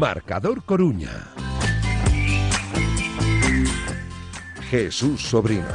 Marcador Coruña. Jesús Sobrino.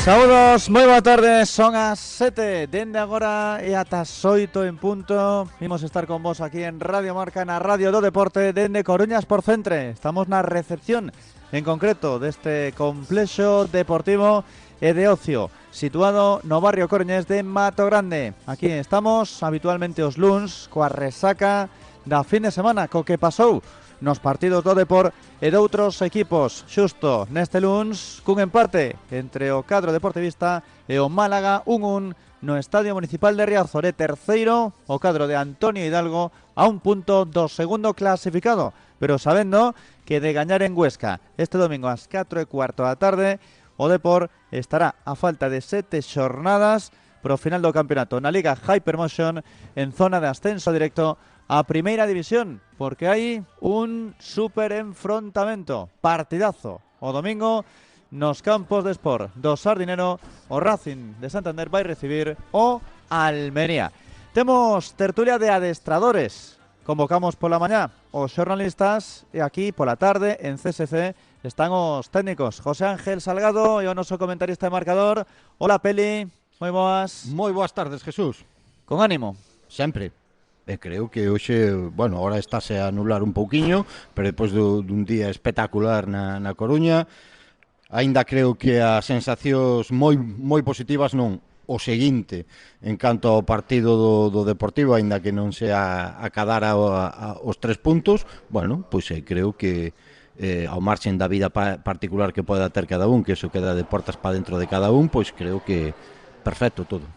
Saúdos, moi boa tarde, son as 7 dende agora e ata 8 en punto. Vimos estar con vos aquí en Radio Marca, na Radio do Deporte dende Coruñas por Centre. Estamos na recepción, en concreto, deste complexo deportivo e de ocio situado no barrio coruñés de Mato Grande. Aquí estamos habitualmente os luns coa resaca da fin de semana co que pasou nos partidos do Depor e de outros equipos. Xusto neste luns, cun empate entre o cadro deportivista e o Málaga 1-1 no Estadio Municipal de Riazor. E terceiro, o cadro de Antonio Hidalgo a un punto do segundo clasificado, pero sabendo que de gañar en Huesca este domingo ás 4:15 da tarde, o Depor estará a falta de 7 xornadas pro final do campeonato na Liga Hypermotion en zona de ascenso directo a Primeira División, porque hai un super enfrontamento, partidazo o domingo nos campos de Sport do Sardinero. O Racing de Santander vai recibir o Almería. Temos tertulia de adestradores, convocamos pola mañá os xornalistas e aquí pola tarde en CSC están os técnicos, José Ángel Salgado e o noso comentarista de Marcador. Hola Peli, moi boas. Moi boas tardes, Jesús. Con ánimo? Sempre. E creo que hoxe, bueno, ahora estáse a anular un pouquiño, pero depois dun día espectacular na Coruña, aínda creo que as sensacións moi positivas non. O seguinte, en canto ao partido do Deportivo, aínda que non se acadar os 3 puntos, bueno, pois creo que ao marxen da vida particular que poda ter cada un, que eso queda de portas para dentro de cada un, pois creo que perfecto todo.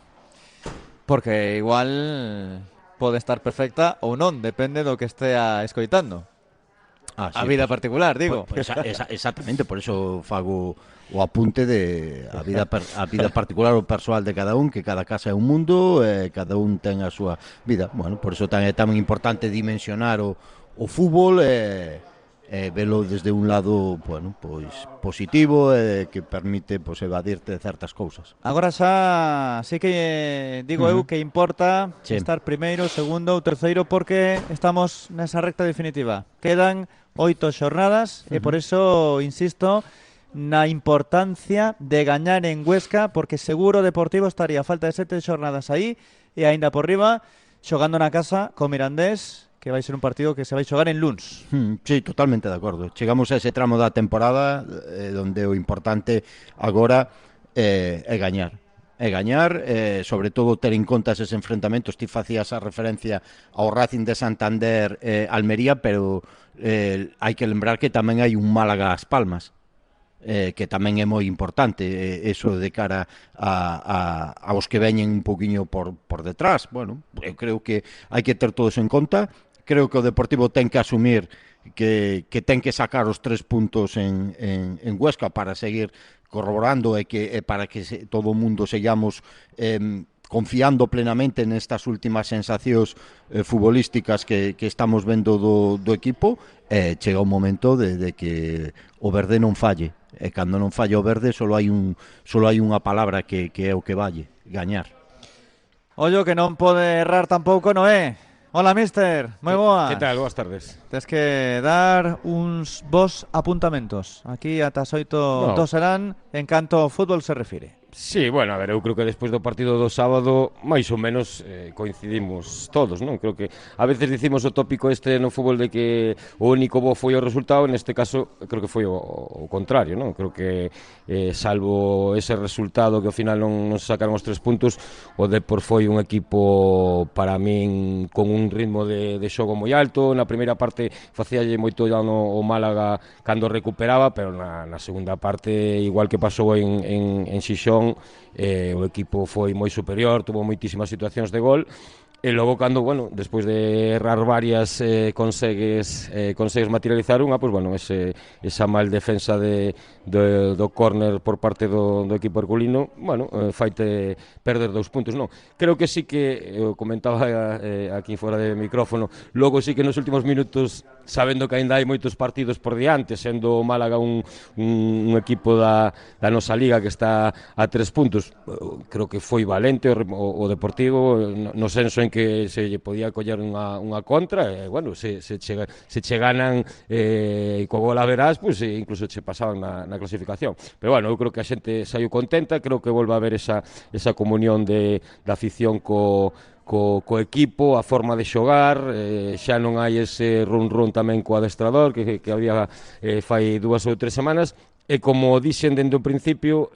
Porque igual pode estar perfecta ou non, depende do que estea escoitando. Sí, a vida particular, digo. Exactamente, por eso fago o apunte de a vida particular ou persoal de cada un, que cada casa é un mundo, cada un ten a súa vida. Bueno, por eso é tan importante dimensionar o fútbol, velo desde un lado, bueno, pois positivo, que permite pois evadirte de certas cousas. Agora xa sí que digo eu que importa estar primeiro, segundo ou terceiro, porque estamos nesa recta definitiva. Quedan 8 xornadas e por eso insisto na importancia de gañar en Huesca, porque seguro o Deportivo estaría a falta de 7 xornadas aí e aínda por riba xogando na casa co Mirandés, que vai ser un partido que se vai xogar en luns. Sí, totalmente de acordo. Chegamos a ese tramo da temporada onde o importante agora é gañar. É gañar, sobre todo ter en conta eses enfrentamentos. Ti facías a referencia ao Racing de Santander Almería, pero hai que lembrar que tamén hai un Málaga As Palmas, que tamén é moi importante, eso de cara aos que veñen un poquinho por detrás. Bueno, eu creo que hai que ter todo eso en conta. Creo que o Deportivo ten que asumir que ten que sacar os 3 puntos en Huesca para seguir corroborando e para que todo o mundo seguamos confiando plenamente nestas últimas sensacións futbolísticas que estamos vendo do equipo. Chega un momento de que o verde non falle, e cando non falle o verde só hai unha palabra que é o que valle, gañar. Ollo que non pode errar tampouco Noé. Hola, mister, moi boas. Que tal? Boas tardes. Tens que dar uns bons apuntamentos. Aquí ata 8 serán en canto ao fútbol se refire. Sí, bueno, a ver, eu creo que despois do partido do sábado máis ou menos coincidimos todos, non? Creo que a veces dicimos o tópico este no fútbol de que o único bo foi o resultado. Neste caso creo que foi o contrario, non? Creo que salvo ese resultado que ao final non se sacaron os 3 puntos, o Depor foi un equipo para min con un ritmo de xogo moi alto. Na primeira parte facíalle moito dano o Málaga cando recuperaba, pero na segunda parte, igual que pasou en Xixón, o equipo foi moi superior, tuvo moitísimas situacións de gol. E logo cando, bueno, despois de errar varias consegues materializar unha, pois bueno, esa mal defensa do córner por parte do equipo herculino, bueno, faite perder 2 puntos, non. Creo que sí que, eu comentaba aquí fora de micrófono, logo sí que nos últimos minutos, sabendo que ainda hai moitos partidos por diante, sendo o Málaga un equipo da nosa liga que está a 3 puntos, creo que foi valente o Deportivo, no senso en que se lle podía coller unha contra, e, bueno, se che ganan co gol a verás, pues, incluso che pasaban na clasificación. Pero, bueno, eu creo que a xente saiu contenta, creo que volve a haber esa comunión da afición co equipo, a forma de xogar, xa non hai ese run tamén co adestrador que había fai 2 ou 3 semanas, e como dixen dende o principio,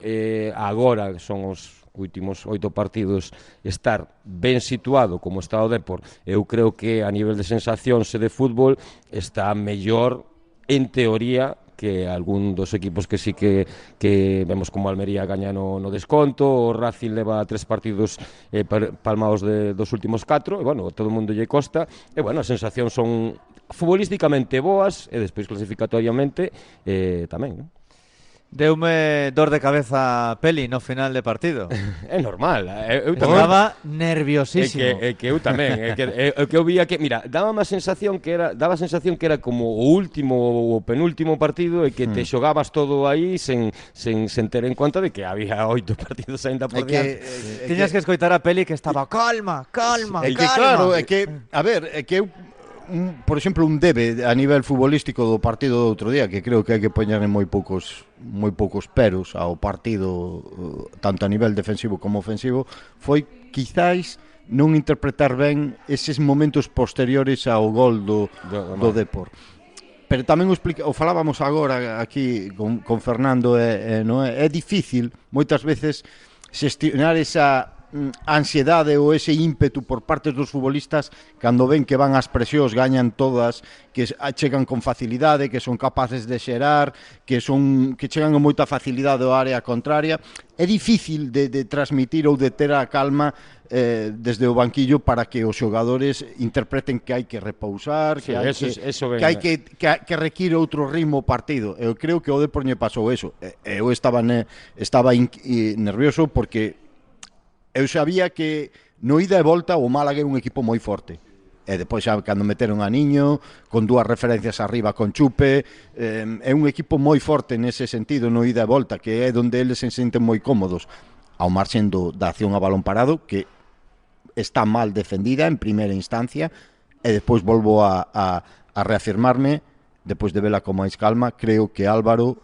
agora son os últimos 8 partidos estar ben situado como está o Depor, eu creo que a nivel de sensacións e de fútbol está mellor en teoría que algún dos equipos que sí que vemos como Almería gaña no desconto, o Racing leva 3 partidos palmados dos últimos 4, e bueno, todo o mundo lle costa, e bueno, as sensacións son futbolísticamente boas e despois clasificatoriamente tamén, non? Deume dor de cabeza Peli no final de partido. É normal, eu tamén estaba nerviosísimo. É que eu tamén, é que eu vía que, mira, daba a sensación que era como o último ou o penúltimo partido e que te xogabas todo aí sen ter en conta de que había 8 partidos aínda por diante. Tiñas que escoitar a Peli que estaba calma. É que claro, é que, a ver, é que eu por exemplo, un debe a nivel futbolístico do partido do outro día, que creo que hai que poñer en moi poucos peros ao partido, tanto a nivel defensivo como ofensivo, foi quizáis non interpretar ben eses momentos posteriores ao gol do Depor. Pero tamén o falábamos agora aquí con Fernando, é difícil moitas veces xestionar esa ansiedade ou ese ímpetu por parte dos futbolistas cando ven que van ás presións, gañan todas, que chegan con facilidade, que son capaces de xerar, que chegan con moita facilidade ao área contraria. É difícil de transmitir ou de ter a calma desde o banquillo para que os xogadores interpreten que hai que repousar, que hai que require outro ritmo o partido. Eu creo que o Depor lle pasou eso. Eu estaba nervioso porque eu sabía que no ida e volta o Málaga é un equipo moi forte. E depois xa cando meteron a Niño, con 2 referencias arriba con Chupe, é un equipo moi forte nese sentido, no ida e volta, que é onde eles se senten moi cómodos, ao marxen da acción a balón parado, que está mal defendida en primeira instancia, e depois volvo a reafirmarme, depois de vela con máis calma, creo que Álvaro,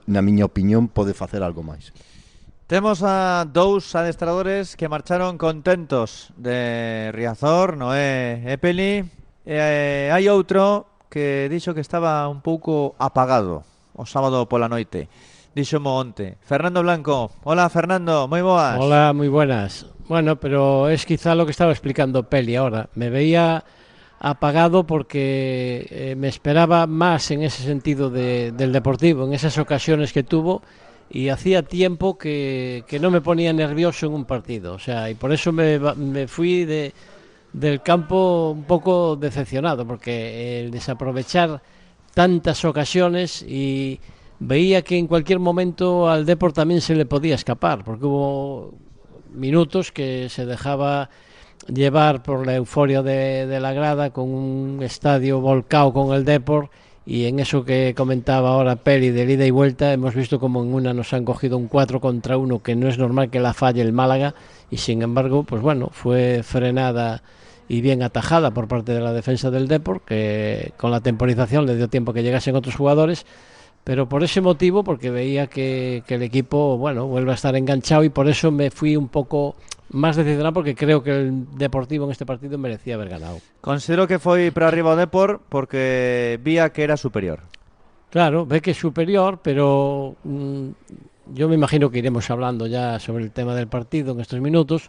na miña opinión, pode facer algo máis. Temos a 2 adestradores que marcharon contentos de Riazor, Noé e Peli. Hai outro que dixo que estaba un pouco apagado o sábado pola noite. Dixo onte. Fernando Blanco. Hola, Fernando, moi boas. Hola, moi buenas. Bueno, pero es quizá lo que estaba explicando Peli ahora. Me veía apagado porque me esperaba más en ese sentido del Deportivo, en esas ocasiones que tuvo, y hacía tiempo que no me ponía nervioso en un partido, o sea, y por eso me fui del campo un poco decepcionado, porque el desaprovechar tantas ocasiones, y veía que en cualquier momento al Depor también se le podía escapar, porque hubo minutos que se dejaba llevar por la euforia de la grada, con un estadio volcado con el Depor. Y en eso que comentaba ahora Peli de ida y vuelta, hemos visto como en una nos han cogido un 4 contra 1, que no es normal que la falle el Málaga, y sin embargo, pues bueno, fue frenada y bien atajada por parte de la defensa del Depor, que con la temporización le dio tiempo que llegasen otros jugadores, pero por ese motivo, porque veía que el equipo, bueno, vuelve a estar enganchado, y por eso me fui un poco más decepcionado, porque creo que el Deportivo en este partido merecía haber ganado. Considero que foi para arriba o Depor porque vía que era superior. Claro, ve que es superior, pero yo me imagino que iremos hablando ya sobre el tema del partido en estos minutos.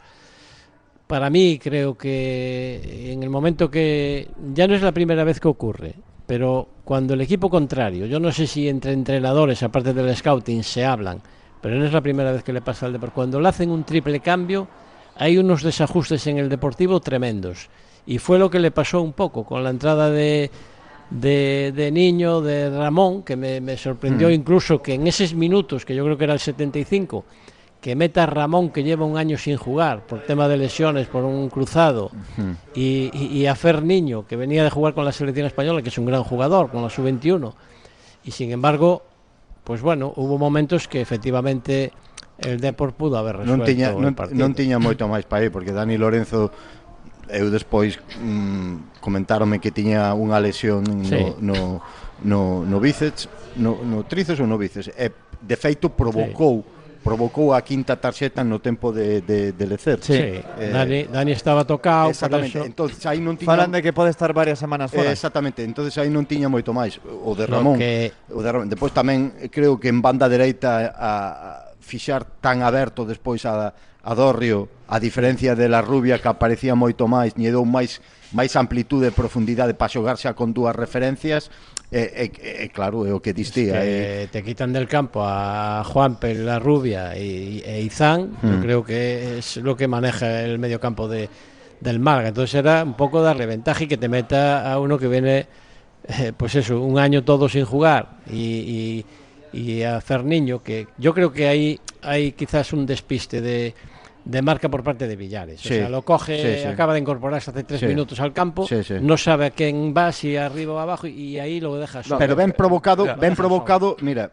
Para mí, creo que en el momento que ya no es la primera vez que ocurre, pero cuando el equipo contrario, yo no sé si entre entrenadores, aparte del scouting, se hablan, pero no es la primera vez que le pasa al Depor, cuando le hacen un triple cambio, hay unos desajustes en el Deportivo tremendos, y fue lo que le pasó un poco con la entrada de Niño, de Ramón, que me sorprendió incluso que en esos minutos, que yo creo que era el 75, que meta a Ramón, que lleva un año sin jugar por tema de lesiones, por un cruzado, y a Fer Niño, que venía de jugar con la selección española, que es un gran jugador, con la sub-21, y sin embargo, pues bueno, hubo momentos que efectivamente el Depor pudo haber resuelto el partido. Non tiña moito máis para ir, porque Dani Lorenzo eu despois comentáronme que tiña unha lesión no bíceps, no tríceps ou no bíceps, e de feito provocou a quinta tarxeta no tempo de lecer. Sí, Dani estaba tocado. Exactamente, entonces aí non tiña... Falan de que pode estar varias semanas fora. Exactamente, entonces aí non tiña moito máis. O de Ramón, depois tamén creo que en banda dereita a fixar tan aberto despois a Dorrio, a diferencia de la Rubia que aparecía moito máis, lle dou máis amplitude e profundidade para xogarse con dúas referencias. Claro, é o que distí. Te quitan del campo a Juanpe, la Rubia e Izán. Yo creo que es lo que maneja el medio campo del Málaga. Entonces era un poco darle ventaja y que te meta a uno que viene pues eso, un año todo sin jugar y a Ferniño, que yo creo que hay quizás un despiste de marca por parte de Villares. O sea, lo coge, acaba de incorporarse hace 3 minutos al campo, no sabe a quién va, si arriba o abajo, y ahí lo deja solo. Pero ben provocado, mira,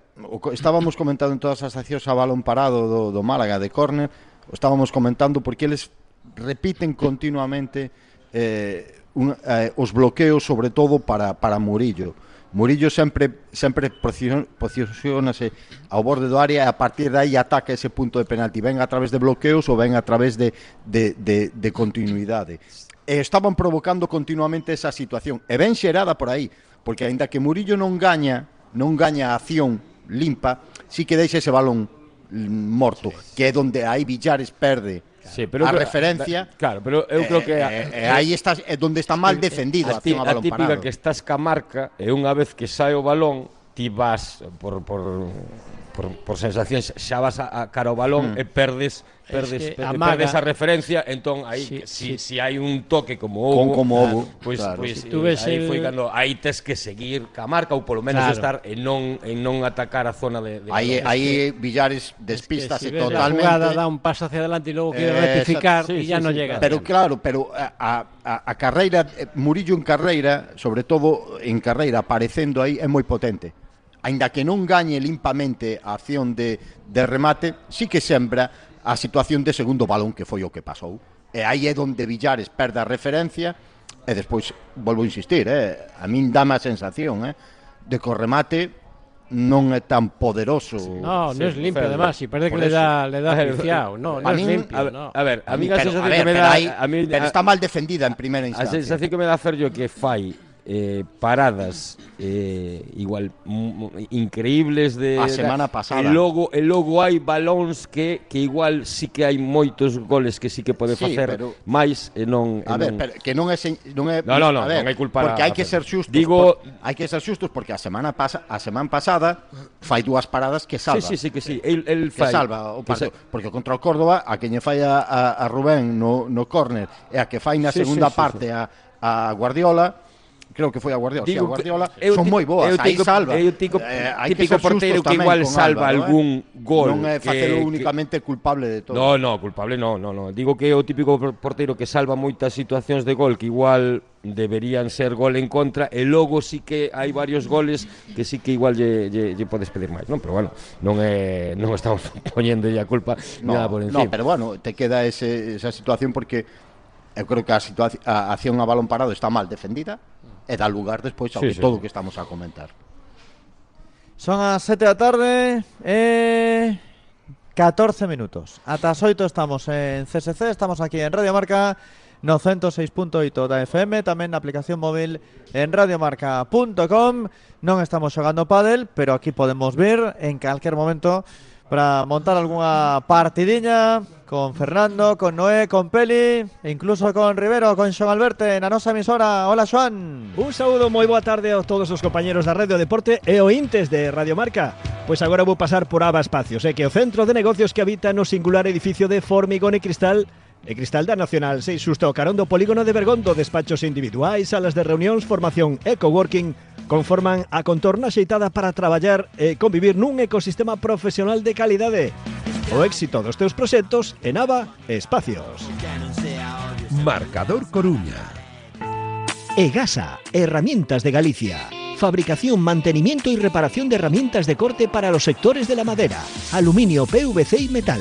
estábamos comentando en todas as accións a balón parado do Málaga, de córner, estábamos comentando porque eles repiten continuamente os bloqueos, sobre todo para Murillo. Murillo sempre posicionase ao borde do área e a partir de aí ataca ese punto de penalti, ven a través de bloqueos ou ven a través de continuidade. E estaban provocando continuamente esa situación, e ben xerada por aí, porque aínda que Murillo non gaña a acción limpa, sí que deixa ese balón morto, que é donde aí Villares perde a referencia. Claro, pero eu creo que aí está onde está mal defendido a balón típica parado. Que estás ca marca e unha vez que sae o balón ti vas por sensacións, xa vas a cara ao balón e perdes a referencia, entón aí si hai un toque como houbo, pois aí foi cando aí tes que seguir ca marca ou polo menos estar en non atacar a zona de aí Villares despístase totalmente. La jugada da un paso hacia adelante e logo quiere rectificar e ya non llega. Pero claro, a carreira, Murillo en carreira, sobre todo en carreira aparecendo aí, é moi potente. Aínda que non gañe limpamente a acción de remate, sí que sembra a situación de segundo balón, que foi o que pasou. E aí é onde Villares perde a referencia e despois, volvo a insistir, a min dá má sensación de que o remate non é tan poderoso. No es limpio, además, si parece que le da viciado. No es limpio. A ver, a mí a sensación que me dá... Pero está mal defendida en primeira instancia. A sensación que me dá Ferllo que fai paradas igual increíbles de a semana pasada. E logo hai balóns que igual sí que hai moitos goles que sí que pode facer máis e non pero que non é non hai culpa porque hai que ser xustos. Hai que ser xustos porque a semana pasada fai dúas paradas que salva. Sí, el fai. Que salva o partido, porque contra o Córdoba a quen lle fai a Rubén no córner e a que fai na segunda parte a Guardiola. Creo que foi a Guardiola, son moi boas, aí salva. É o típico porteiro que igual salva algún gol. Non é facelo únicamente culpable de todo. No, culpable no. Digo que é o típico porteiro que salva moitas situacións de gol que igual deberían ser gol en contra e logo sí que hai varios goles que sí que igual lle podes pedir máis, non? Pero bueno, non estamos poñéndolle a culpa nada por encima. No, pero bueno, te queda esa situación porque eu creo que a acción a balón parado está mal defendida e dá lugar despois ao todo o que estamos a comentar. Son as 7 da tarde e 14 minutos. Ata as 8 estamos en CSC, estamos aquí en Radio Marca no 106.8 da FM, tamén na aplicación móvil en radiomarca.com. Non estamos xogando pádel, pero aquí podemos ver en calquer momento para montar algunha partidiña con Fernando, con Noé, con Peli e incluso con Rivero, con Xoan Alberte na nosa emisora. Hola, Xoan. Un saúdo, moi boa tarde a todos os compañeros da Radio Deporte e ointes de Radio Marca. Pois agora vou pasar por Aba Espacios, que é o centro de negocios que habita no singular edificio de formigón e cristal da Nacional 6, xusto ao carón do polígono de Bergondo. Despachos individuais, salas de reunións, formación e coworking conforman a contorna xeitada para traballar e convivir nun ecosistema profesional de calidade. O éxito dos teus proxectos en Aba Espacios. Marcador Coruña. Egasa, Herramientas de Galicia. Fabricación, mantenimiento y reparación de herramientas de corte para los sectores de la madera, aluminio, PVC y metal.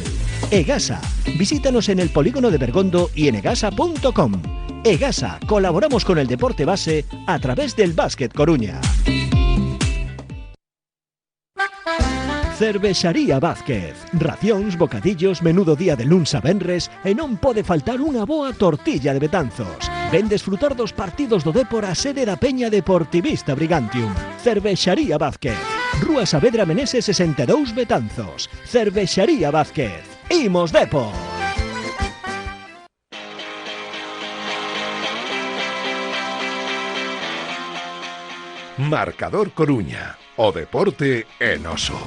Egasa. Visítanos en el polígono de Bergondo y en egasa.com. Egasa, colaboramos con el deporte base a través del Básquet Coruña. Cervexaría Vázquez. Racións, bocadillos, menudo día de luns a venres e non pode faltar unha boa tortilla de Betanzos. Ven desfrutar dos partidos do Dépor a sede da Peña Deportivista Brigantium. Cervexaría Vázquez. Rúa Saavedra Meneses 62 Betanzos. Cervexaría Vázquez. Imos Dépor. Marcador Coruña. O deporte é noso.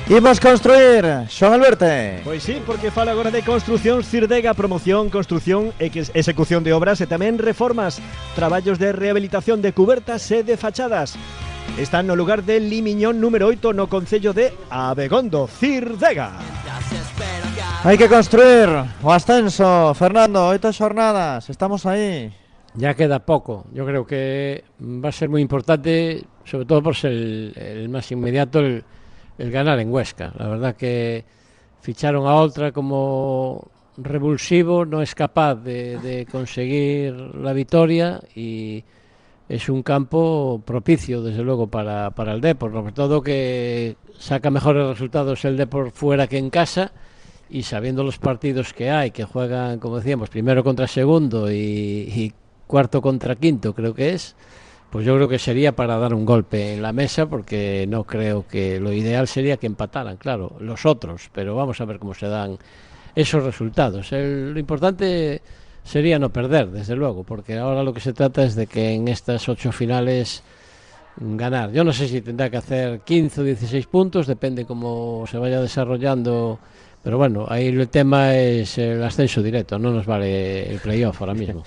Imos construir, Xoan Alberto. Pois sí, porque fala agora de construción Cirdega, promoción, construción, execución de obras e tamén reformas, traballos de rehabilitación de cubertas e de fachadas. Están no lugar de Limiñón número 8 no concello de Abegondo, Cirdega. Hai que construir o ascenso, Fernando, 8 xornadas, estamos aí. Ya queda poco, yo creo que va a ser muy importante, sobre todo por ser el más inmediato, el ganar en Huesca. La verdad que ficharon a Oltra como revulsivo, no es capaz de conseguir la victoria y es un campo propicio, desde luego, para el Depor, sobre todo que saca mejores resultados el Depor fuera que en casa, y sabiendo los partidos que hay, que juegan, como decíamos, primero contra segundo y cuarto contra quinto, creo que es, pues yo creo que sería para dar un golpe en la mesa, porque no creo que lo ideal sería que empataran, claro, los otros, pero vamos a ver cómo se dan esos resultados. Lo importante sería no perder, desde luego, porque ahora lo que se trata es de que en estas 8 finales ganar. Yo no sé si tendrá que hacer 15 o 16 puntos, depende cómo se vaya desarrollando, pero bueno, ahí el tema es el ascenso directo, no nos vale el playoff ahora mismo.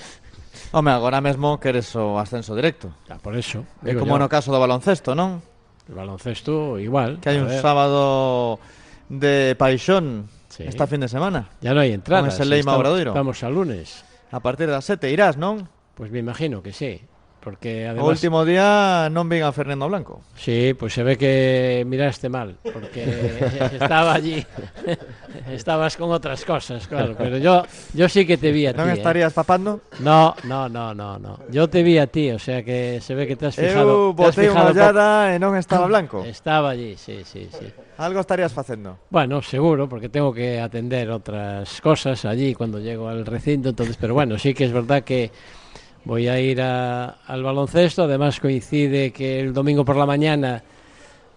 Home, agora mesmo queres o ascenso directo. Por eso. É como no caso do baloncesto, non? El baloncesto igual. Que hai un sábado de paixón esta fin de semana. Ya no hai entradas. Con ese Leima Obradoiro. Estamos al lunes. A partir das 7 irás, non? Pues me imagino que sí. Porque además... O último día non vin a Fernando Blanco. Sí, pues se ve que miraste mal, porque estaba allí. Estabas con otras cosas, claro, pero yo sí que te vi a ti. ¿Non estarías papando? No. Yo te vi a ti, o sea que se ve que te has fijado. Eu botei unha ollada e non estaba Blanco. Estaba allí, sí. Algo estarías facendo. Bueno, seguro, porque tengo que atender otras cosas allí cuando llego al recinto, entonces, pero bueno, sí que es verdad que voy a ir al baloncesto. Además coincide que el domingo por la mañana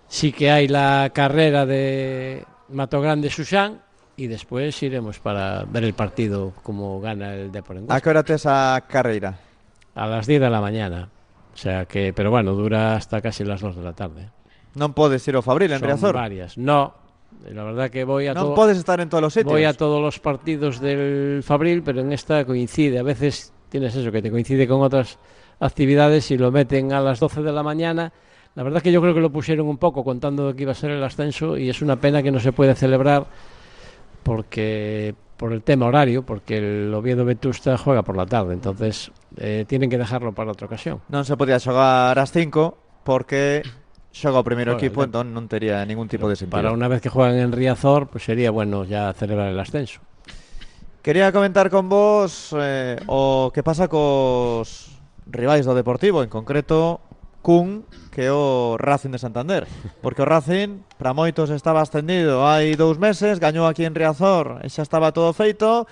sí que hay la carrera de Mato Grande Susán, y después iremos para ver el partido como gana el Depor en Huesca. A que hora tes a carreira? A las 10 de la mañana. O sea que, pero bueno, dura hasta casi las 2 de la tarde. Non podes ir ao Fabril en Riazor? Son varias. No, la verdad que voy a non podes estar en todos os sitios. Voy a todos los partidos del Fabril, pero en esta coincide. A veces tienes eso, que te coincide con otras actividades y lo meten a las 12 de la mañana. La verdad que yo creo que lo pusieron un poco contando que iba a ser el ascenso, y es una pena que no se puede celebrar porque por el tema horario, porque el Oviedo Vetusta juega por la tarde, entonces tienen que dejarlo para otra ocasión. Non se podía xogar ás 5 porque xoga o primeiro equipo, entón non tería ningún tipo de sentido. Para una vez que juegan en Riazor, pues sería bueno ya celebrar el ascenso. Quería comentar con vos o que pasa cos rivais do Deportivo, en concreto cun que é o Racing de Santander, porque o Racing para moitos estaba ascendido hai 2 meses, gañou aquí en Riazor e xa estaba todo feito.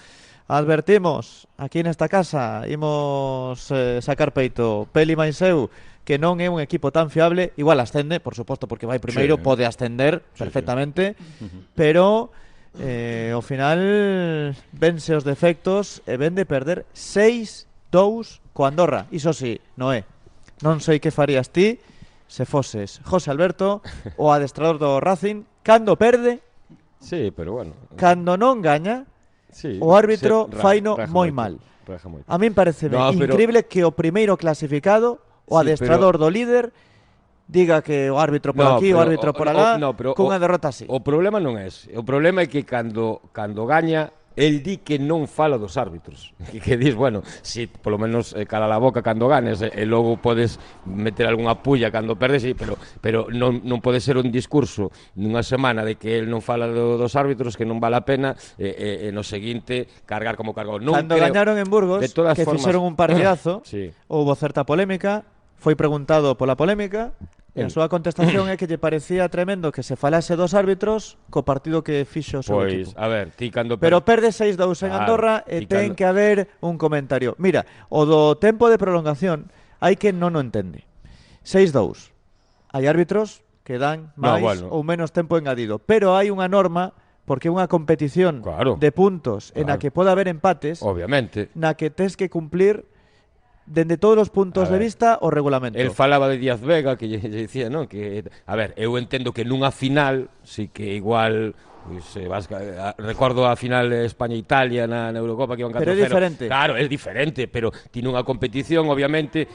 Advertimos aquí nesta casa, imos sacar peito Peli máis eu, que non é un equipo tan fiable. Igual ascende, por suposto, porque vai primeiro, pode ascender perfectamente, pero ao final vense os defectos e ven de perder 6-2 co Andorra. Iso sí, Noé, non sei que farías ti se foses José Alberto, o adestrador do Racing, cando perde. Sí, pero bueno, cando non gaña, sí, o árbitro faino moi mal. A min parece increíble que o primeiro clasificado, o adestrador do líder, diga que o árbitro por aquí, o árbitro por alá, cunha derrota así. O problema non é ese. O problema é que cando gaña el di que non fala dos árbitros, que dis, bueno, si polo menos cala a boca cando ganes e logo podes meter algunha pulla cando perdes, pero non pode ser un discurso nunha semana de que el non fala dos árbitros, que non vale a pena, e no seguinte cargar como cargou. Cando gañaron en Burgos, que fixeron un partidazo, sí, houbo certa polémica, foi preguntado pola polémica, e a súa contestación é que lle parecía tremendo que se falase dos árbitros co partido que fixo o seu equipo. Pois, a ver, ti cando... Pero perde 6-2 en Andorra e ten que haber un comentario. Mira, o do tempo de prolongación hai que non o entende. 6-2. Hai árbitros que dan máis ou menos tempo engadido, pero hai unha norma porque é unha competición de puntos en a que pode haber empates, obviamente, na que tes que cumplir dende todos os puntos de vista o regulamento. El falaba de Díaz Vega, que lle dicía, non, que a ver, eu entendo que nunha final, si que igual recordo a final de España-Italia na Eurocopa que iban 4-0. Pero é diferente. Claro, é diferente, pero ti nunha competición, obviamente,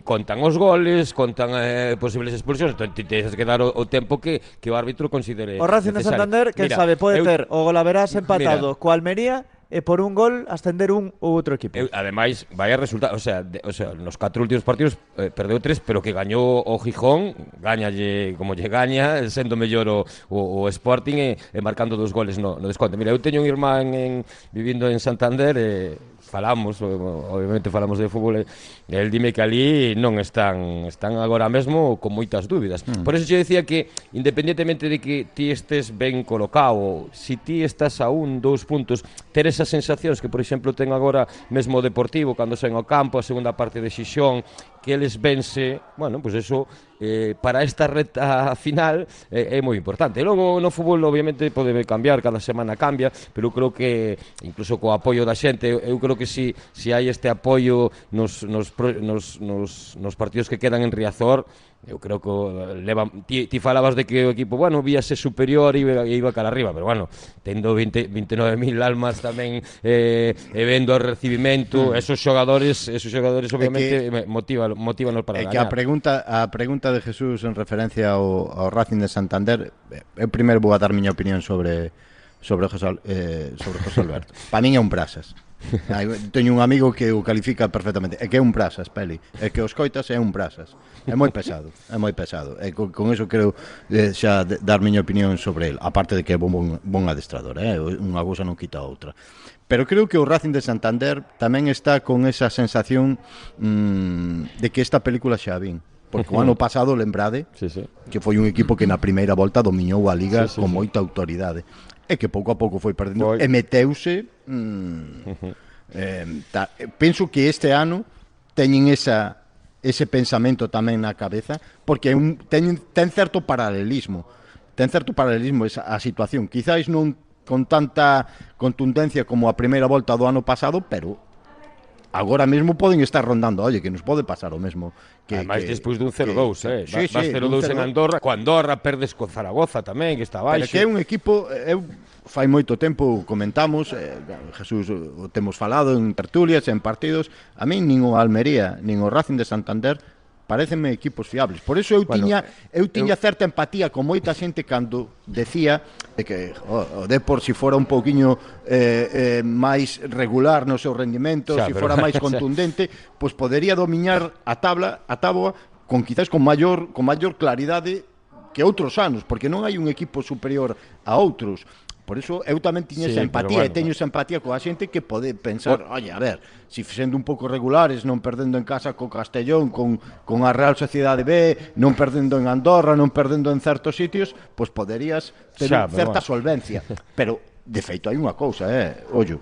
contan os goles, contan posibles expulsións, entón ti tens que dar o tempo que o árbitro considere o Racing de Santander, que sabe, pode ter o Golaverás empatado co Almería e por un gol ascender un ou outro equipo. Ademais, vaya resultado, o sea, nos 4 últimos partidos perdeu 3, pero que gañou o Gijón, gañalle como lle gaña, sendo mellor o Sporting e marcando 2 goles no desconto. Mira, eu teño un irmán vivindo en Santander e falamos, obviamente falamos de fútbol, el dime que ali non están agora mesmo con moitas dúbidas. Por eso eu decía que, independentemente de que ti estés ben colocado, si ti estás a 1-2 puntos, ter esas sensacións que, por exemplo, ten agora mesmo o Deportivo, cando saen ao campo, a segunda parte de Xixón, que eles vense, bueno, pois eso para esta reta final é moi importante. E logo no fútbol obviamente pode cambiar, cada semana cambia, pero eu creo que incluso co apoio da xente, eu creo que si hai este apoio nos partidos que quedan en Riazor, eu creo que ti falabas de que o equipo, bueno, víase superior e iba cara arriba, pero bueno, tendo 29.000 almas tamén e vendo o recibimento, esos xogadores obviamente motívanos para gañar. Que a pregunta de Jesús en referencia ao Racing de Santander, eu primeiro vou a dar miña opinión sobre José Alberto. Para min é un brasas. Teño un amigo que o califica perfectamente. É que é un brasas, Peli. É que os coitas é un brasas. É moi pesado. E con eso creo xa dar miña opinión sobre el. Aparte de que é bon adestrador, unha cousa non quita a outra. Pero creo que o Racing de Santander tamén está con esa sensación de que esta película xa vin. Porque o ano pasado, lembrade, que foi un equipo que na primeira volta dominou a Liga con moita autoridade. E que pouco a pouco foi perdendo e meteuse penso que este ano teñen ese pensamento tamén na cabeza, porque ten certo paralelismo a situación, quizáis non con tanta contundencia como a primeira volta do ano pasado, pero agora mesmo poden estar rondando, oye, que nos pode pasar o mesmo. Ademais, despois dun 0-2, vas 0-2 en Andorra, co Andorra perdes co Zaragoza tamén, que está baixo. Pero que é un equipo, fai moito tempo comentamos, Jesús, temos falado en tertulias, en partidos, a min nin o Almería, nin o Racing de Santander parecenme equipos fiables. Por eso eu tiña certa empatía con moita xente cando decía que o Depor, se fora un pouquiño máis regular no seu rendimento, se fora máis contundente, pois podería dominar a táboa con quizás con maior claridade que outros anos, porque non hai un equipo superior a outros. Por iso eu tamén tiña esa empatía, e teño esa empatía coa xente que pode pensar, oye, a ver, se sendo un pouco regulares, non perdendo en casa co Castellón, con a Real Sociedade B, non perdendo en Andorra, non perdendo en certos sitios, pois poderías ter certa solvencia. Pero, de feito, hai unha cousa, ollo,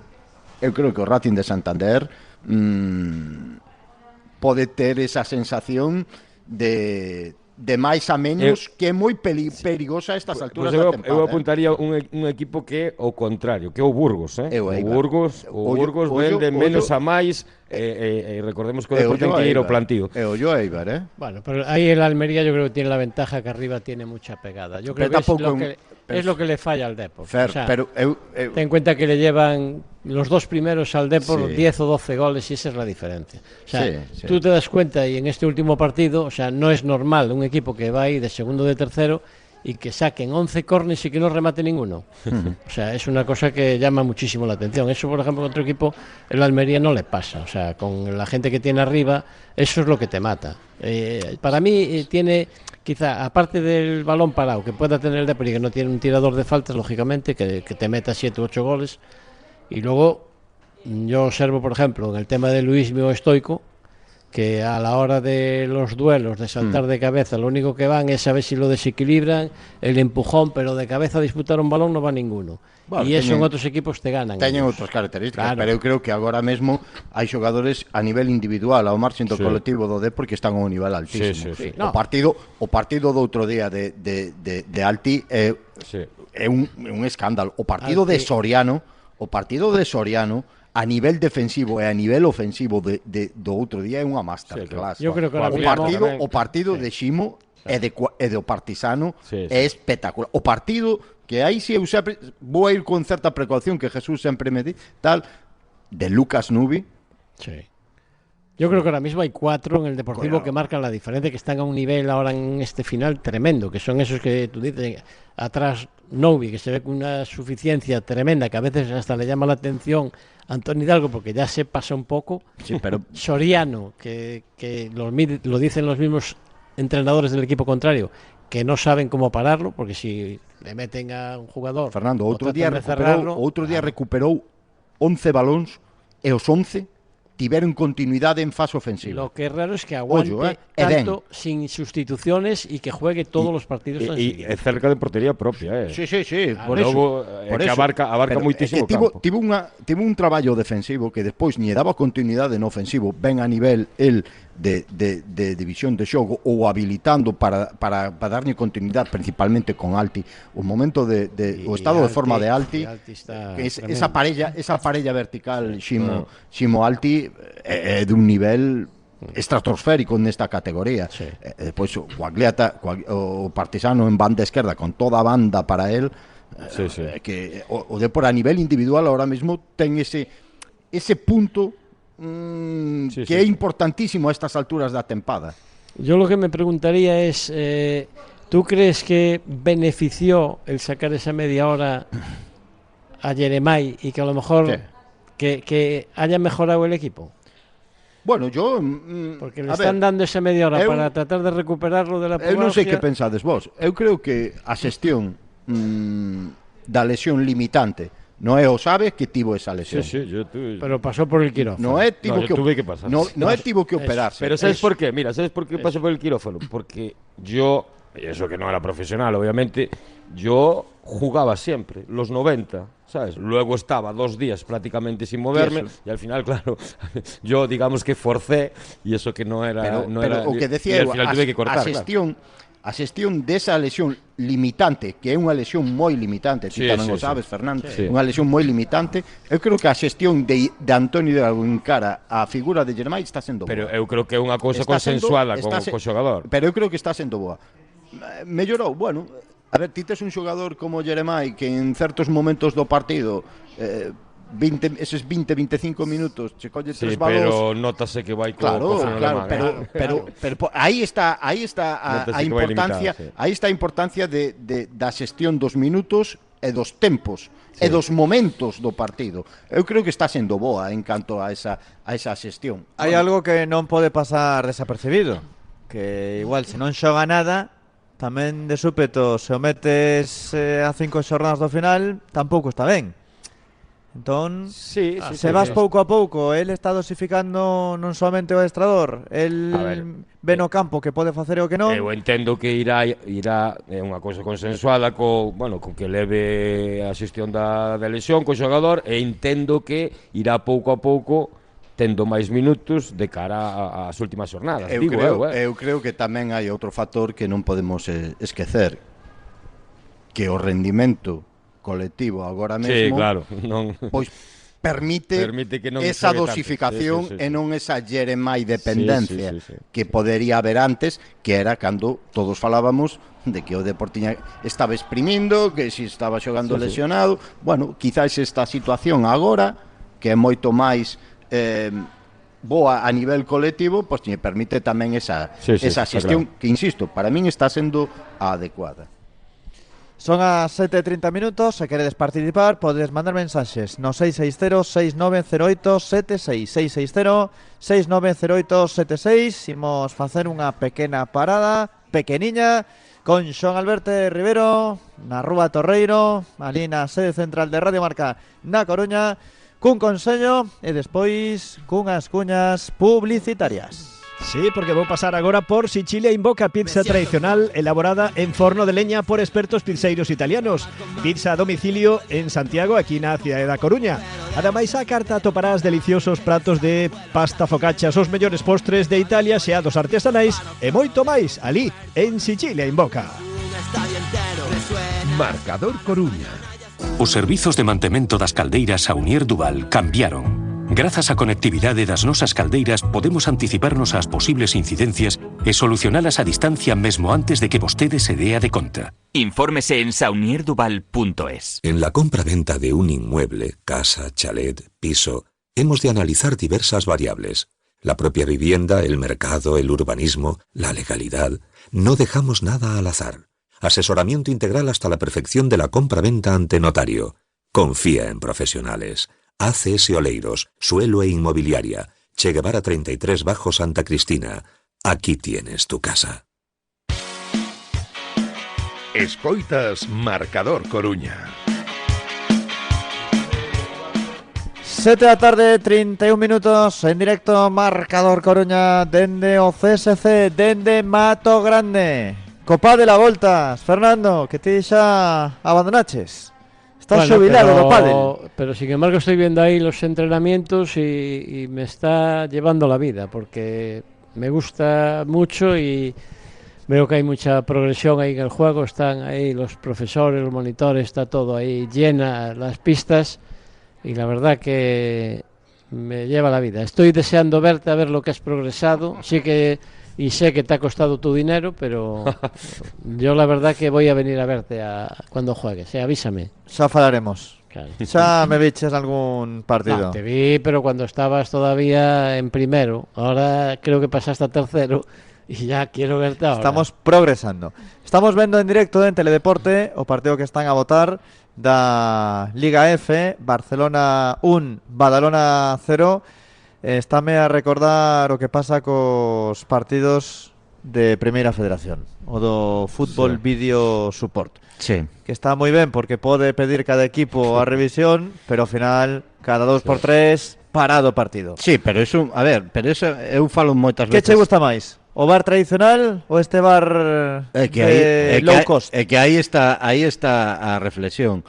eu creo que o Racing de Santander pode ter esa sensación de máis a menos, que é moi perigosa a estas alturas da tempada. Eu apuntaría un equipo que é o contrario, que é o Burgos, O Burgos ven de menos a máis, e recordemos que o Deporte ten que ir ao plantío. E o Eibar, Bueno, pero ahí el Almería yo creo que tiene la ventaja que arriba tiene mucha pegada. Yo creo que es lo que le falla al Depor. Pero ten en cuenta que le llevan los dos primeros al Depor 10 o 12 goles y esa es la diferencia. O sea, tú te das cuenta y en este último partido, o sea, no es normal un equipo que va ahí de segundo o de tercero y que saquen 11 córneres y que no remate ninguno. O sea, es una cosa que llama muchísimo la atención. Eso, por ejemplo, con otro equipo, el Almería no le pasa. O sea, con la gente que tiene arriba, eso es lo que te mata. Para mí tiene, quizá, aparte del balón parado, que pueda tener el Depor, que no tiene un tirador de faltas, lógicamente, que te meta 7 u 8 goles. Y luego, yo observo, por ejemplo, en el tema de Luismi o Stoico, que a la hora de los duelos, de saltar de cabeza, lo único que van es a ver si lo desequilibran, el empujón, pero de cabeza a disputar un balón no va ninguno. Bueno, e eso en outros equipos te ganan. Teñen ellos. outras características, Claro. pero eu creo que agora mesmo hai xogadores a nivel individual, ao marxen do colectivo do Depor, que están a un nivel altísimo. Sí. O partido do outro día de Alti é un escándalo. O partido de Soriano, a nivel defensivo e a nivel ofensivo do outro día é unha masterclass. Yo creo que ahora O partido de Ximo e do Partisano é espectacular. O partido que aí si eu sempre vou a ir con certa precaución, que Jesús sempre me di, tal, de Lucas Nubi. Sí. Yo creo que ahora mismo hay 4 en el Deportivo que marcan la diferencia, que están a un nivel ahora en este final tremendo, que son esos que tú dices, atrás Novi, que se ve con una suficiencia tremenda, que a veces hasta le llama la atención a Antonio Hidalgo, porque ya se pasa un poco. Sí, pero Soriano, que lo dicen los mismos entrenadores del equipo contrario, que no saben cómo pararlo, porque si le meten a un jugador... Fernando, outro día cerrarlo, recuperou 11 balóns e os 11 tiveron continuidade en fase ofensiva. Lo que es raro es que aguante tanto sin sustituciones y que juegue todos los partidos tan y seguidos. cerca de portería propia, Sí. Por eso, que abarca moitísimo campo. Tivo un traballo defensivo que despois ni daba continuidade no ofensivo, ben a nivel el de división de xogo ou habilitando para darlle continuidade principalmente con Alti. O momento o estado de forma de Alti, esa parella vertical Ximo-Alti é dun nivel estratosférico nesta categoría. Depois o Partisano en banda esquerda con toda a banda para él. Que o Depor a nivel individual ahora mismo ten ese punto que é importantísimo a estas alturas da tempada. Yo lo que me preguntaría es, ¿tú crees que benefició el sacar esa media hora a Jeremai y que a lo mejor que haya mejorado el equipo? Bueno, yo... Porque le están dando esa media hora para tratar de recuperarlo de la Eu non sei que pensades vos. Eu creo que a xestión da lesión limitante non é o Sabes que tivo esa lesión. Pero pasó por el quirófano. Non é tivo tuve que pasar. Non é tivo que operarse. Pero ¿sabes por qué? Mira, ¿sabes por qué pasó por el quirófano? Porque yo, y eso que no era profesional, obviamente, yo jugaba siempre, los 90, ¿sabes? Luego estaba 2 días prácticamente sin moverme y al final, claro, yo digamos que forcé y eso que no era... Pero o que decía al final tuve que cortar, a xestión desa lesión limitante, que é unha lesión moi limitante, ti tamén o sabes, Fernando, unha lesión moi limitante, eu creo que a xestión de Antonio Hidalgo en cara a figura de Jeremai está sendo boa. Pero eu creo que é unha cousa consensuada co xogador. Pero eu creo que está sendo boa. Mellorou, bueno, a ver, ti tes un xogador como Jeremai que en certos momentos do partido eses 20-25 minutos che colle 3 balóns, pero notase que vai co freno de man, pero aí está a importancia, aí está a importancia da xestión dos minutos e dos tempos e dos momentos do partido. Eu creo que está sendo boa en canto a esa xestión. Hai algo que non pode pasar desapercibido, que igual se non xoga nada, tamén de súpeto se o metes a 5 xornadas do final, tampouco está ben. Entón, se vas pouco a pouco, el está dosificando non somente o adestrador, el ve no campo que pode facer o que non. Eu entendo que irá é unha cousa consensuada co que leve a xestión da lesión co xogador, e entendo que irá pouco a pouco tendo máis minutos de cara ás últimas jornadas. Eu creo que tamén hai outro factor que non podemos esquecer, que o rendimento colectivo agora mesmo, pois permite que non esa dosificación e non esa Jeremai dependencia que podería haber antes, que era cando todos falábamos de que o Deportiña estaba exprimindo, que si estaba xogando lesionado. Bueno, quizás esta situación agora, que é moito máis boa a nivel colectivo, pois me permite tamén esa xestión, que insisto, para min está sendo a adecuada. Son as 7:30 minutos. Se queredes participar, podedes mandar mensaxes no 660-6908-76 660-6908-76. Imos facer unha pequena parada, pequeniña, con Xoán Alberto Rivero na Rúa Torreiro, ali na sede central de Radio Marca na Coruña, cun consello e despois cunhas cuñas publicitarias. Sí, porque vou pasar agora por Sicilia Invoca, pizza tradicional elaborada en forno de leña por expertos pizzeiros italianos. Pizza a domicilio en Santiago, aquí na cidade da Coruña. Ademais, a carta atoparás deliciosos pratos de pasta focaccia, os mellores postres de Italia, xeados artesanais e moito máis, ali en Sicilia Invoca. Marcador Coruña. Os servizos de mantemento das caldeiras Saunier Duval cambiaron. Grazas á conectividade das nosas caldeiras podemos anticiparnos ás posibles incidencias e solucionalas a distancia mesmo antes de que vostede se dea de conta. Infórmese en saunierduval.es. En la compra-venta de un inmueble, casa, chalet, piso, hemos de analizar diversas variables. La propia vivienda, el mercado, el urbanismo, la legalidad. No dejamos nada al azar. Asesoramiento integral hasta la perfección de la compra-venta ante notario. Confía en profesionales. ACS Oleiros, Suelo e Inmobiliaria, Che Guevara 33 Bajo Santa Cristina. Aquí tienes tu casa. Escoitas Marcador Coruña. 7 da tarde, 31 minutos, en directo Marcador Coruña, dende o CSC, dende Mato Grande. Copa de la Voltas, Fernando, que ti xa abandonaches. Estás xubilado do pádel. Pero sin embargo estoy viendo ahí los entrenamientos y me está llevando la vida, porque me gusta mucho y veo que hay mucha progresión ahí en el juego. Están ahí los profesores, los monitores, está todo ahí llena las pistas y la verdad que me lleva la vida. Estoy deseando verte, a ver lo que has progresado. Sí que y sé que te ha costado tu dinero, pero yo la verdad que voy a venir a verte cuando juegues, avísame. Xa falaremos. Claro. Xa me viches algún partido. No, te vi, pero cuando estabas todavía en primero. Ahora creo que pasaste a tercero y ya quiero verte ahora. Estamos progresando. Estamos vendo en directo en Teledeporte o partido que están a votar da Liga F, Barcelona 1, Badalona 0. Estáme a recordar o que pasa cos partidos de Primeira Federación, o do Fútbol Video Support. Sí. Que está moi ben porque pode pedir cada equipo a revisión, pero ao final cada 2x3 parado o partido. Sí, pero eso, a ver, pero eso eu falo moitas Que veces. che gusta máis? O bar tradicional ou este bar low cost? É que aí está a reflexión.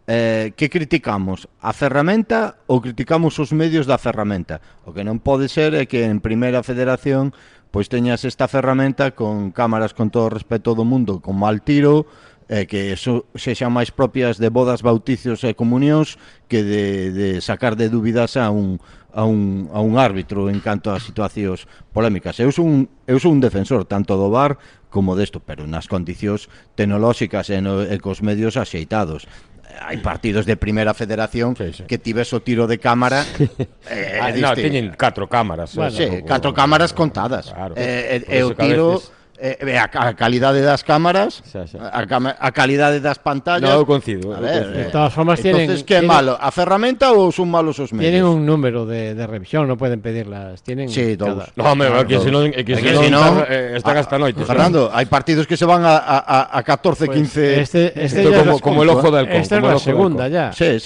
Que criticamos? A ferramenta ou criticamos os medios da ferramenta? O que non pode ser é que en Primeira Federación pois teñas esta ferramenta con cámaras con todo o respeto do mundo, con mal tiro, que eso sexan máis propias de bodas, bauticios e comunións que de sacar de dúbidas a un árbitro en canto a situacións polémicas. Eu son un defensor tanto do VAR como desto, pero nas condicións tecnolóxicas e cos medios axeitados. Hai partidos de Primeira Federación que tives o tiro de cámara no, teñen 4 cámaras. Bueno, sí, 4 cámaras contadas. Claro. E o tiro a calidade das cámaras, a calidade das pantallas. No, eu coincido. A ver, de todas formas entonces, que é malo? A ferramenta ou son malos os medios? Tienen un número de revisión, no pueden pedirlas. Tienen sí, dous. No, hombre, que se non están hasta noite. Fernando, hai partidos que se van a 14, pues 15. Este como el ojo del halcón. Esta es la segunda ya. Sí,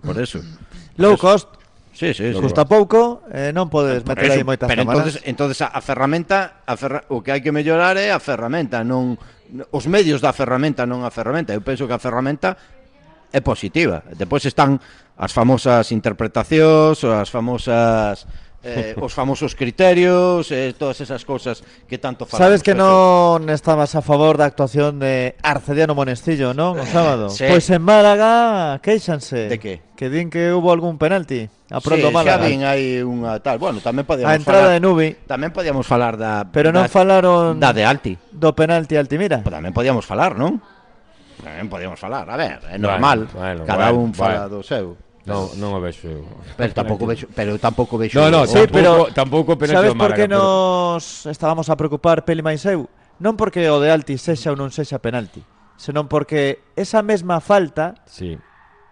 por eso. Low cost. Sí. Custa pouco, non podes meter aí moitas cámaras. Entonces a ferramenta, o que hai que mellorar é a ferramenta, non os medios da ferramenta, non a ferramenta. Eu penso que a ferramenta é positiva. Depois están as famosas interpretacións, as famosas os famosos criterios, todas esas cosas que tanto falamos. Sabes que non estabas a favor da actuación de Arcediano Monestillo, non? O sábado. Sí. Pois en Málaga queixanse. De que? Que din que hubo algún penalti a pronto Málaga. Xa vin aí unha tal. Bueno, tamén podíamos a entrada falar de Nubi. Tamén podíamos falar da pero non falaron da de Alti. Do penalti Altimira. Pues tamén podíamos falar, non? Tamén podíamos falar. A ver, é normal. Cada un fala do seu. Non o vexo. Pero tampouco vexo. No, sí, pero tampouco penalti. Sabes por que nos estábamos a preocupar Peli máis eu? Non porque o de Alti sexa ou non sexa penalti, senón porque esa mesma falta Sí.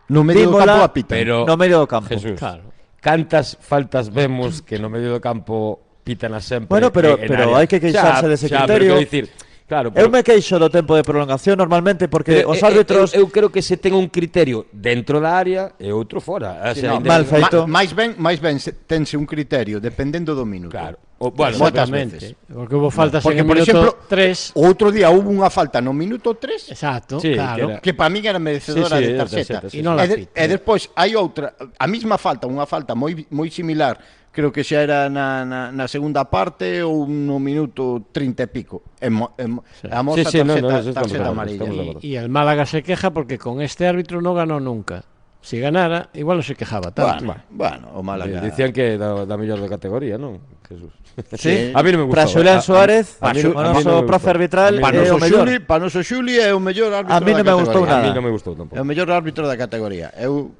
No medio do Dímola, campo apitan. Pero, no medio do campo. Jesús, Claro. cantas faltas vemos que no medio do campo pitan a sempre. Bueno, pero en área? hai que queixarse dese Pero criterio. quero dicir, claro, Eu me queixo do tempo de prolongación normalmente porque os árbitros eu creo que se ten un criterio dentro da área e outro fora. O Sí, sea, no, mal feito. máis ben tense un criterio dependendo do minuto. Claro. O, bueno, Moitas Exactamente. veces. Porque hubo faltas Porque, en el por minuto exemplo, 3. Outro día hubo unha falta no minuto 3 Exacto, Sí, claro. que que para min era merecedora Sí, sí, de de tarxeta. tarxeta, sí, E non la E pita. despois hai outra, a mesma falta, unha falta moi similar, creo que xa era na segunda parte ou no minuto 30 e pico. A moza Sí, sí, no, tarxeta, no, eso estamos de tarxeta acuerdo, amarilla. estamos de acuerdo. Y el Málaga se queja porque con este árbitro no ganó nunca. Si ganara, igual no se quejaba tanto. Bueno, o Málaga. Dicían que da mellor de categoría, non? Jesús. Sí. A mí non me gustou. Para Xulián Suárez, a mí o non me noso gustou. profe arbitral A mí Para é o mellor. noso Xuli é o mellor árbitro A mí da non me gustou categoría. A mí nada. non me gustou tampouco. É o mellor árbitro da categoría. Eu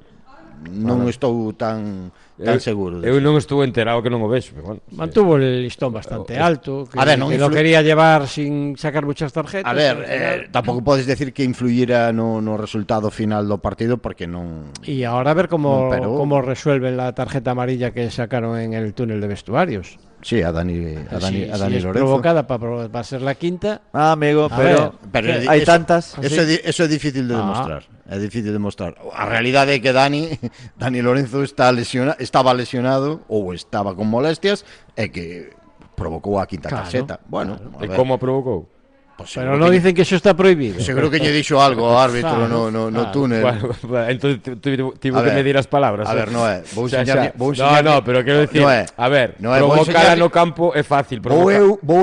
non estou tan seguro. Eu non estou enterado que non o vexo, pero bueno. Mantuvo el listón bastante alto, que, A ver, non que lo influ- quería llevar sin sacar muchas tarjetas. A ver, al final. tampouco podes decir que influíra no resultado final do partido porque non. Y ahora a ver cómo, No, pero- cómo resuelven la tarjeta amarilla que sacaron en el túnel de vestuarios. Sí, a Dani Si es Lorenzo. provocada para ser la quinta. Ah, amigo, A pero, Pero hai eso- tantas. Eso é difícil de Ah. demostrar. É difícil de demostrar. A realidade é que Dani Lorenzo estaba lesionado ou estaba con molestias e que provocou a quinta Claro, tarxeta. Bueno, E como a provocou? pues Pero no dicen que eso está prohibido. seguro que lle dixo algo ao árbitro Claro, no claro. túnel. Bueno, entonces tivo A que ver, medir as palabras. a ver, Noé, vou O sea, enseñarlle- xa- vou enseñarlle- No, pero quero decir, Noé, a ver, Noé, vou provocar enseñarlle- no campo é fácil. Vou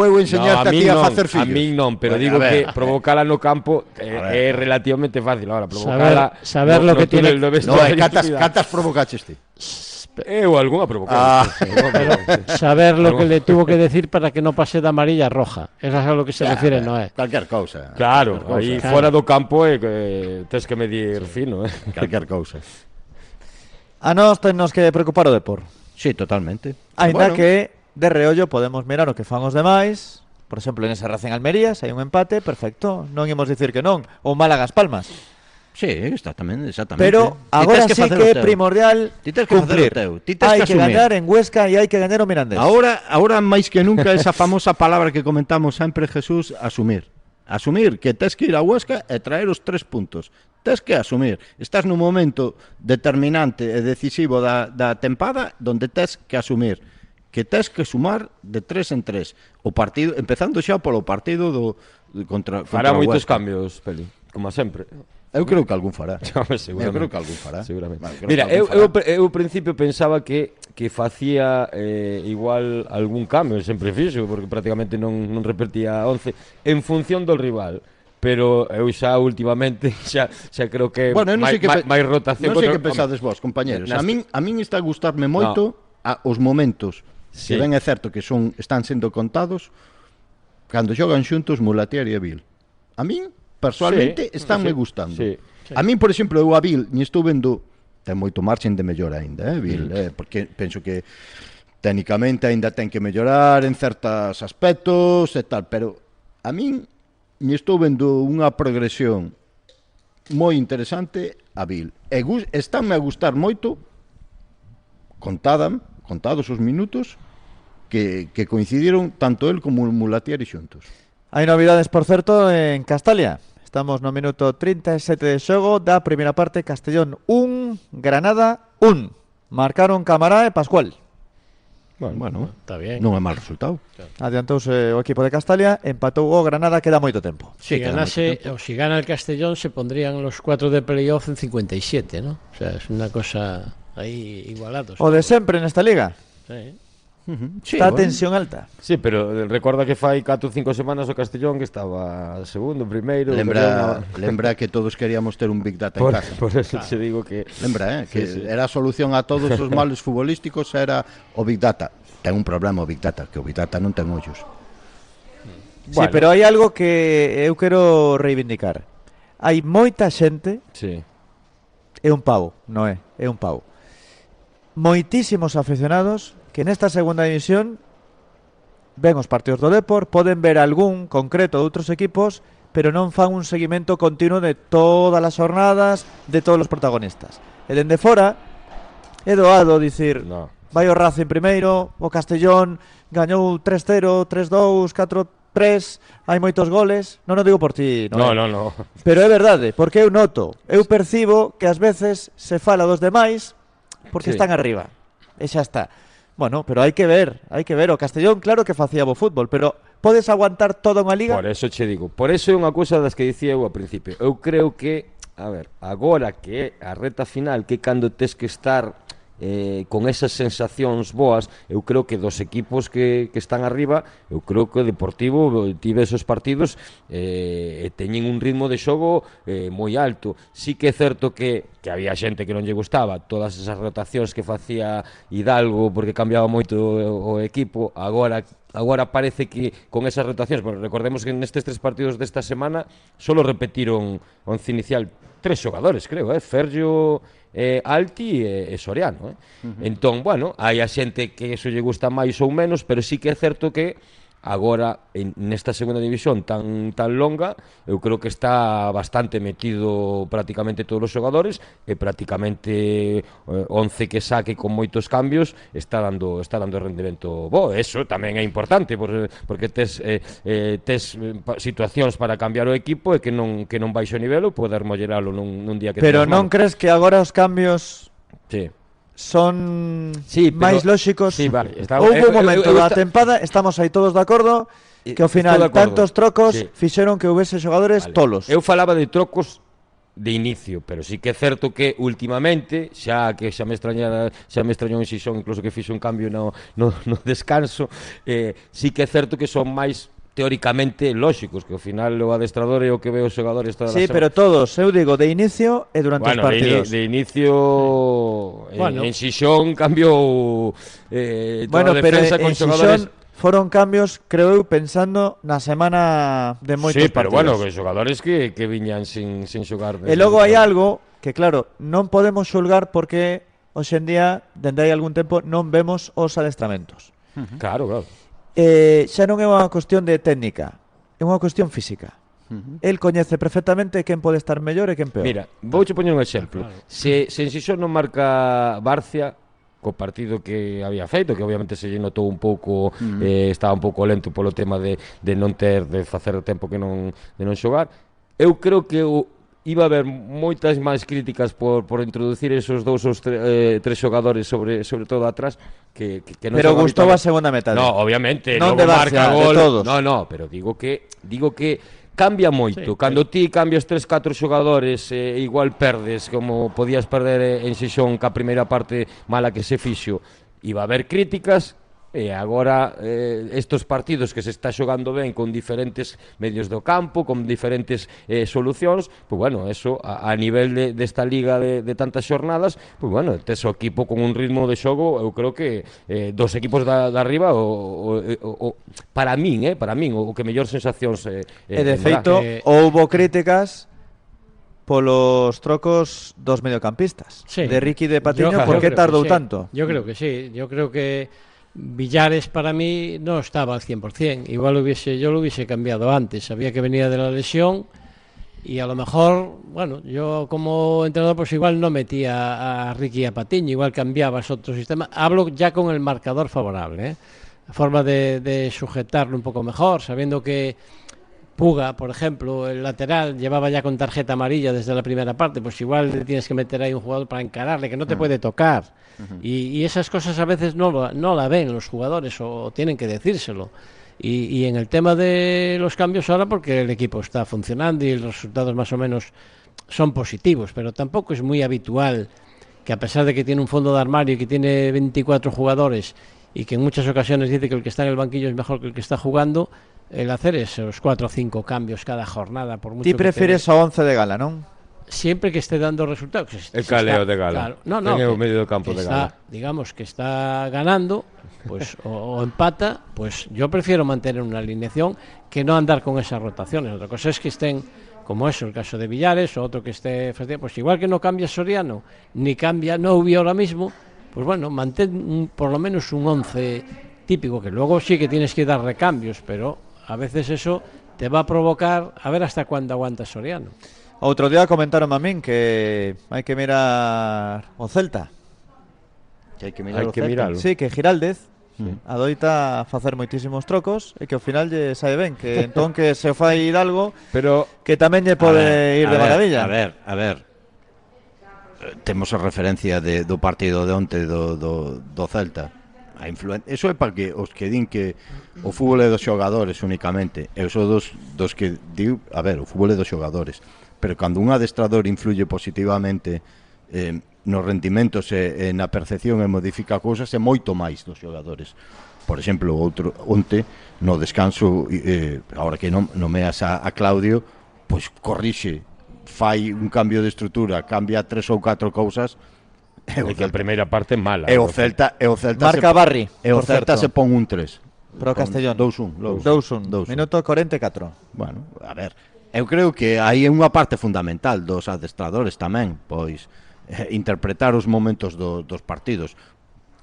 eu enseñarte a ti a facer fillos. A min non, pero Bueno, digo a ver. que provocala no campo ver. é relativamente fácil. Ahora, provocala saber lo que tiene- túnel do Noé, vestuario, catas provocaches ti. Eu algunha provocou. Saber lo que le tuvo que decir para que no pase de amarilla a roja. Eso es a lo que se refiere Noé. Calquer cousa. Claro, calquer aí cousa. fora do campo tes que medir fino, Calquer cousa. A nós tennos que preocupar o Depor. Sí, totalmente. Ainda Bueno, que de reollo podemos mirar o que fan os demais. Por exemplo, en ese Racing Almería, se hai un empate, perfecto. Non imos dicir que non. Ou Málaga As Palmas. Sí, exactamente. Pero Ti agora tes sí facer que o é teu. primordial Ti tes que facer cumplir. o teu. Ti tes Hai que que asumir. ganar en Huesca e hai que ganar o Mirandés. Ahora máis que nunca esa famosa palabra que comentamos sempre, Jesús, asumir. Asumir que tes que ir a Huesca e traer os 3 puntos. Tes que asumir. Estás nun momento determinante e decisivo da tempada donde tes que asumir que tes que sumar de 3 en 3. O partido, empezando xa polo partido contra Fará o moitos Huesca. cambios, Peli, como sempre. Eu creo que algún fará. Seguramente. Eu creo que algún fará. Seguramente. Vale, creo Mira, que algún eu fará. ao principio pensaba que facía igual algún cambio, sempre fixo, porque prácticamente non repetía 11 en función do rival. Pero eu xa últimamente xa creo que Bueno, eu non sei que máis rotación. Non sei contra- que pensades vos, compañeros. Nas- A min está a gustarme moito os momentos. Sí. Que ben é certo que están sendo contados cando xogan xuntos Mulatier e Avil. A min personalmente estánme gustando. Sí. A min, por exemplo, eu a Avil ni estou vendo ten moito marxen de mellora aínda, Avil, porque penso que técnicamente aínda ten que mellorar en certos aspectos e tal, pero a min ni estou vendo unha progresión moi interesante a Vil. E estánme a gustar moito contados os minutos que coincidiron tanto el como o Mulatieri xuntos. Hai novidades, por certo, en Castalia. Estamos no minuto 37 de xogo da primeira parte. Castellón 1, Granada 1. Marcaron Camará e Pascual. Bueno, está bien. Non é mal resultado. Adiantouse o equipo de Castalia, empatou o Granada, queda moito tempo. Si ganase, o si gana el Castellón, se pondrían los 4 de playoff en 57, ¿no? O sea, es una cosa ahí igualados. O de sempre nesta liga. Sí. Sí, Está a bueno. tensión alta. Sí, pero recorda que fai 4 ou 5 semanas o Castellón que estaba segundo, primeiro. Lembra que todos queríamos ter un Big Data en casa. Por eso se digo que Lembra, que Sí. era a solución a todos os males futbolísticos era o Big Data. Ten un problema o Big Data, que o Big Data non ten ollos. Sí, pero hai algo que eu quero reivindicar. Hai moita xente, Sí. é un pavo, non é? É un pavo. Moitísimos aficionados que nesta segunda división ven os partidos do Depor, poden ver algún concreto de outros equipos, pero non fan un seguimento continuo de todas as jornadas, de todos os protagonistas. E dende fora é doado dicir, No. vai o Racing primeiro, o Castellón gañou 3-0, 3-2, 4-3, hai moitos goles. Non o digo por ti, No. pero é verdade, porque eu noto, eu percibo que ás veces se fala dos demais porque Sí. están arriba. E xa está. Bueno, pero hai que ver. O Castellón claro que facía bo fútbol, pero podes aguantar toda unha liga? Por eso che digo, por eso é unha cousa das que dicía eu ao principio. Eu creo que, a ver, agora que é a reta final, que cando tes que estar con esas sensacións boas, eu creo que dos equipos que están arriba, eu creo que o Deportivo tive esos partidos teñen un ritmo de xogo moi alto. Sí que é certo que había xente que non lle gustaba todas esas rotacións que facía Hidalgo porque cambiaba moito o equipo. Agora parece que con esas rotacións, bueno, recordemos que nestes 3 partidos desta semana solo repetiron once inicial 3 xogadores, creo, Fergio, Alti e Soriano, Entón, bueno, hai a xente que eso lle gusta máis ou menos, pero sí que é certo que agora nesta segunda división tan longa, eu creo que está bastante metido prácticamente todos os xogadores e prácticamente 11 que saque con moitos cambios está dando rendemento bo. Eso tamén é importante porque tes situacións para cambiar o equipo e que non baixe o nivel ou poder molleralo nun día que Pero teñas non malo. crees que agora os cambios Sí. son Sí, pero- máis lóxicos? Sí, vale, está- Houve un momento da está- tempada, estamos aí todos de acordo, que ao Estou final de acordo. tantos trocos Sí. fixeron que houvese xogadores Vale. tolos. Eu falaba de trocos de inicio, pero sí que é certo que últimamente, xa me extrañou en Xixón, incluso que fixo un cambio no descanso, sí que é certo que son máis teóricamente lóxicos, que ao final o adestrador é o que ve os xogadores toda Sí, a semana. pero todos, eu digo, de inicio e durante os partidos. De inicio Bueno. en Xixón cambiou Bueno, toda a pero defensa en con xogadores. Xixón foron cambios, creo eu, pensando na semana de moitos Sí, pero bueno, partidos. que xogadores que viñan sin xogar. E logo hai algo que, claro, non podemos xulgar porque hoxe en día, dende hai algún tempo, non vemos os adestramentos. Claro. Xa non é unha cuestión de técnica, é unha cuestión física. El coñece perfectamente quen pode estar mellor e quen peor. Mira, vouche poñer un exemplo. Se en Xixón non marca Barcia co partido que había feito, que obviamente se lle notou un pouco, estaba un pouco lento polo tema de non facer o tempo de non xogar. Eu creo que iba a haber moitas máis críticas por introducir esos dous ou tres xogadores sobre todo atrás que non Pero son gustou a habituales. segunda metade. No, obviamente, Non logo de marca Barcia, gol. de todos. No, pero digo que cambia moito. Cando ti cambias 3-4 xogadores, igual perdes, como podías perder en Xixón ca primeira parte mala que se fixo. Iba a haber críticas. E agora estos partidos que se está xogando ben con diferentes medios do campo, con diferentes solucións, pois bueno, eso a nivel desta liga de tantas xornadas, pois bueno, tes o equipo con un ritmo de xogo, eu creo que dos equipos da arriba para min o que mellor sensacións E de feito, houbo críticas polos trocos dos mediocampistas, Sí. de Ricky e de Patiño, Yo por que creo tardou que sí. tanto? Yo creo que sí, yo creo que Villares para mí no estaba al 100%, igual yo lo hubiese cambiado antes, sabía que venía de la lesión y a lo mejor, bueno, yo como entrenador pues igual no metía a Ricky y a Patiño, igual cambiabas otro sistema, hablo ya con el marcador favorable, la forma de sujetarlo un poco mejor, sabiendo que Puga, por ejemplo, el lateral llevaba ya con tarjeta amarilla desde la primera parte, pues igual le tienes que meter ahí un jugador para encararle, que no te puede tocar. Y esas cosas a veces no la ven los jugadores o tienen que decírselo. Y en el tema de los cambios ahora, porque el equipo está funcionando y los resultados más o menos son positivos, pero tampoco es muy habitual que a pesar de que tiene un fondo de armario y que tiene 24 jugadores y que en muchas ocasiones dice que el que está en el banquillo es mejor que el que está jugando, el hacer esos 4 o 5 cambios cada jornada, por mucho Ti prefires o 11 de gala, non? Siempre que esté dando resultados. El caleo de gala. Claro, no, Ten o que medio do campo de está, gala. digamos que está ganando, pues o empata, pues yo prefiero mantener una alineación que no andar con esas rotaciones. Otra cosa es que estén, como eso, el caso de Villares, o otro que esté, pues igual que no cambia Soriano, ni cambia Noubi ahora mismo, pues bueno, mantén por lo menos un 11 típico, que luego sí que tienes que dar recambios, pero a veces eso te va a provocar a ver hasta cuándo aguanta Soriano. Outro día comentaron a min que hai que mirar o Celta. Que hai que mirar Hai o que Celta. miralo. Sí, que Giraldez adoita facer moitísimos trocos e que ao final lle sae ben, que entón que se fai algo, Pero que tamén lle pode ir de maravilla. A ver. Temos a referencia do partido de onte do Celta. Eso é para que os que din que o fútbol é dos xogadores únicamente. Eu sou dos que digo, a ver, o fútbol é dos xogadores, pero cando un adestrador influye positivamente nos rendimentos e na percepción e modifica cousas, é moito máis dos xogadores. Por exemplo, onte no descanso, agora que nomeas a Claudio, pois corrixe, fai un cambio de estrutura, cambia 3 ou 4 cousas. é que a primeira parte é mala. E o Celta Marca Barri, e o por Celta certo. se pon un 3. Pro Castellón. 2-1. 2-1. Minuto 44. Bueno, a ver, eu creo que aí é unha parte fundamental dos adestradores tamén, pois interpretar os momentos dos partidos.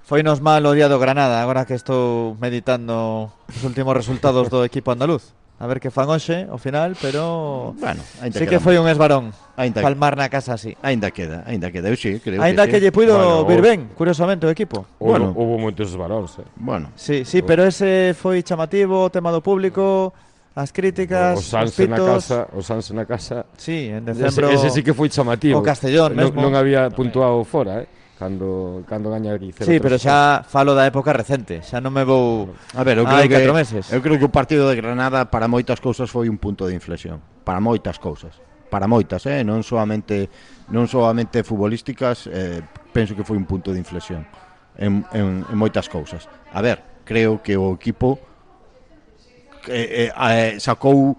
Foinos mal o día do Granada, agora que estou meditando os últimos resultados do equipo andaluz. A ver que fan hoxe, ao final, pero Bueno, ainda sí queda que foi un esbarón Ainda- palmar na casa así. Ainda queda, eu sí, creo Ainda que sí. lle puido Bueno, vir ben, curiosamente, o equipo. Bueno. Hubo moitos varóns. Bueno, Sí, pero ese foi chamativo, o tema do público, as críticas, O os Sanse pitos. na casa. Sí, en Ese decembro. sí que foi chamativo. o Castellón mesmo. Non había puntuado fora, cando gaña aquí 0-3. Sí, pero xa falo da época recente, xa non me vou. a ver, eu Hai creo 4 meses. eu creo que o partido de Granada para moitas cousas foi un punto de inflexión, para moitas cousas. Para moitas, non soamente futbolísticas, penso que foi un punto de inflexión en moitas cousas. A ver, creo que o equipo sacou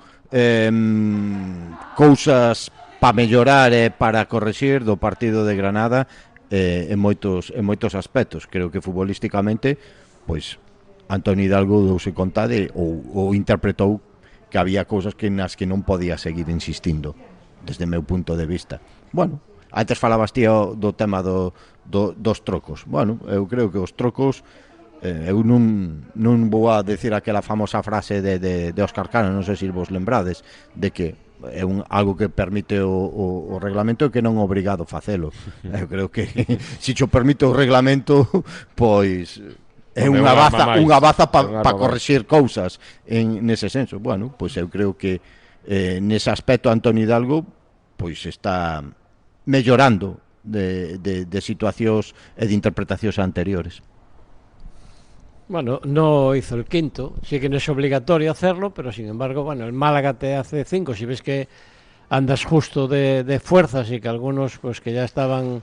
cousas para mellorar e para correxir do partido de Granada en moitos aspectos. Creo que futbolísticamente, pois Antonio Hidalgo douse conta de ou interpretou que había cousas nas que non podía seguir insistindo desde o meu punto de vista. Bueno, antes falabas ti do tema dos trocos. Bueno, eu creo que os trocos eu non vou a decir aquela famosa frase de Óscar Cano, non sei se vos lembrades, de que é algo que permite o reglamento e que non é obrigado facelo. Eu creo que se xo permite o reglamento, pois é unha baza para correxir cousas nese senso. Bueno, pois eu creo que nese aspecto Antonio Hidalgo pois está mellorando de situacións e de interpretacións anteriores. Bueno, no hizo el quinto, sí que no es obligatorio hacerlo, pero sin embargo, bueno, el Málaga te hace 5, si ves que andas justo de fuerzas y que algunos pues que ya estaban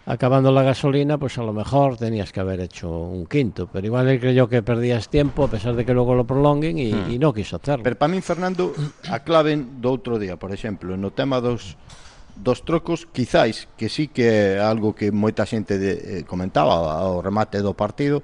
acabando la gasolina, pues a lo mejor tenías que haber hecho un quinto, pero igual él creyó que perdías tiempo a pesar de que luego lo prolonguen y no quiso hacerlo. Pero para min, Fernando, a clave do outro día, por exemplo, no tema dos trocos, quizáis que sí que é algo que moita xente comentaba ao remate do partido.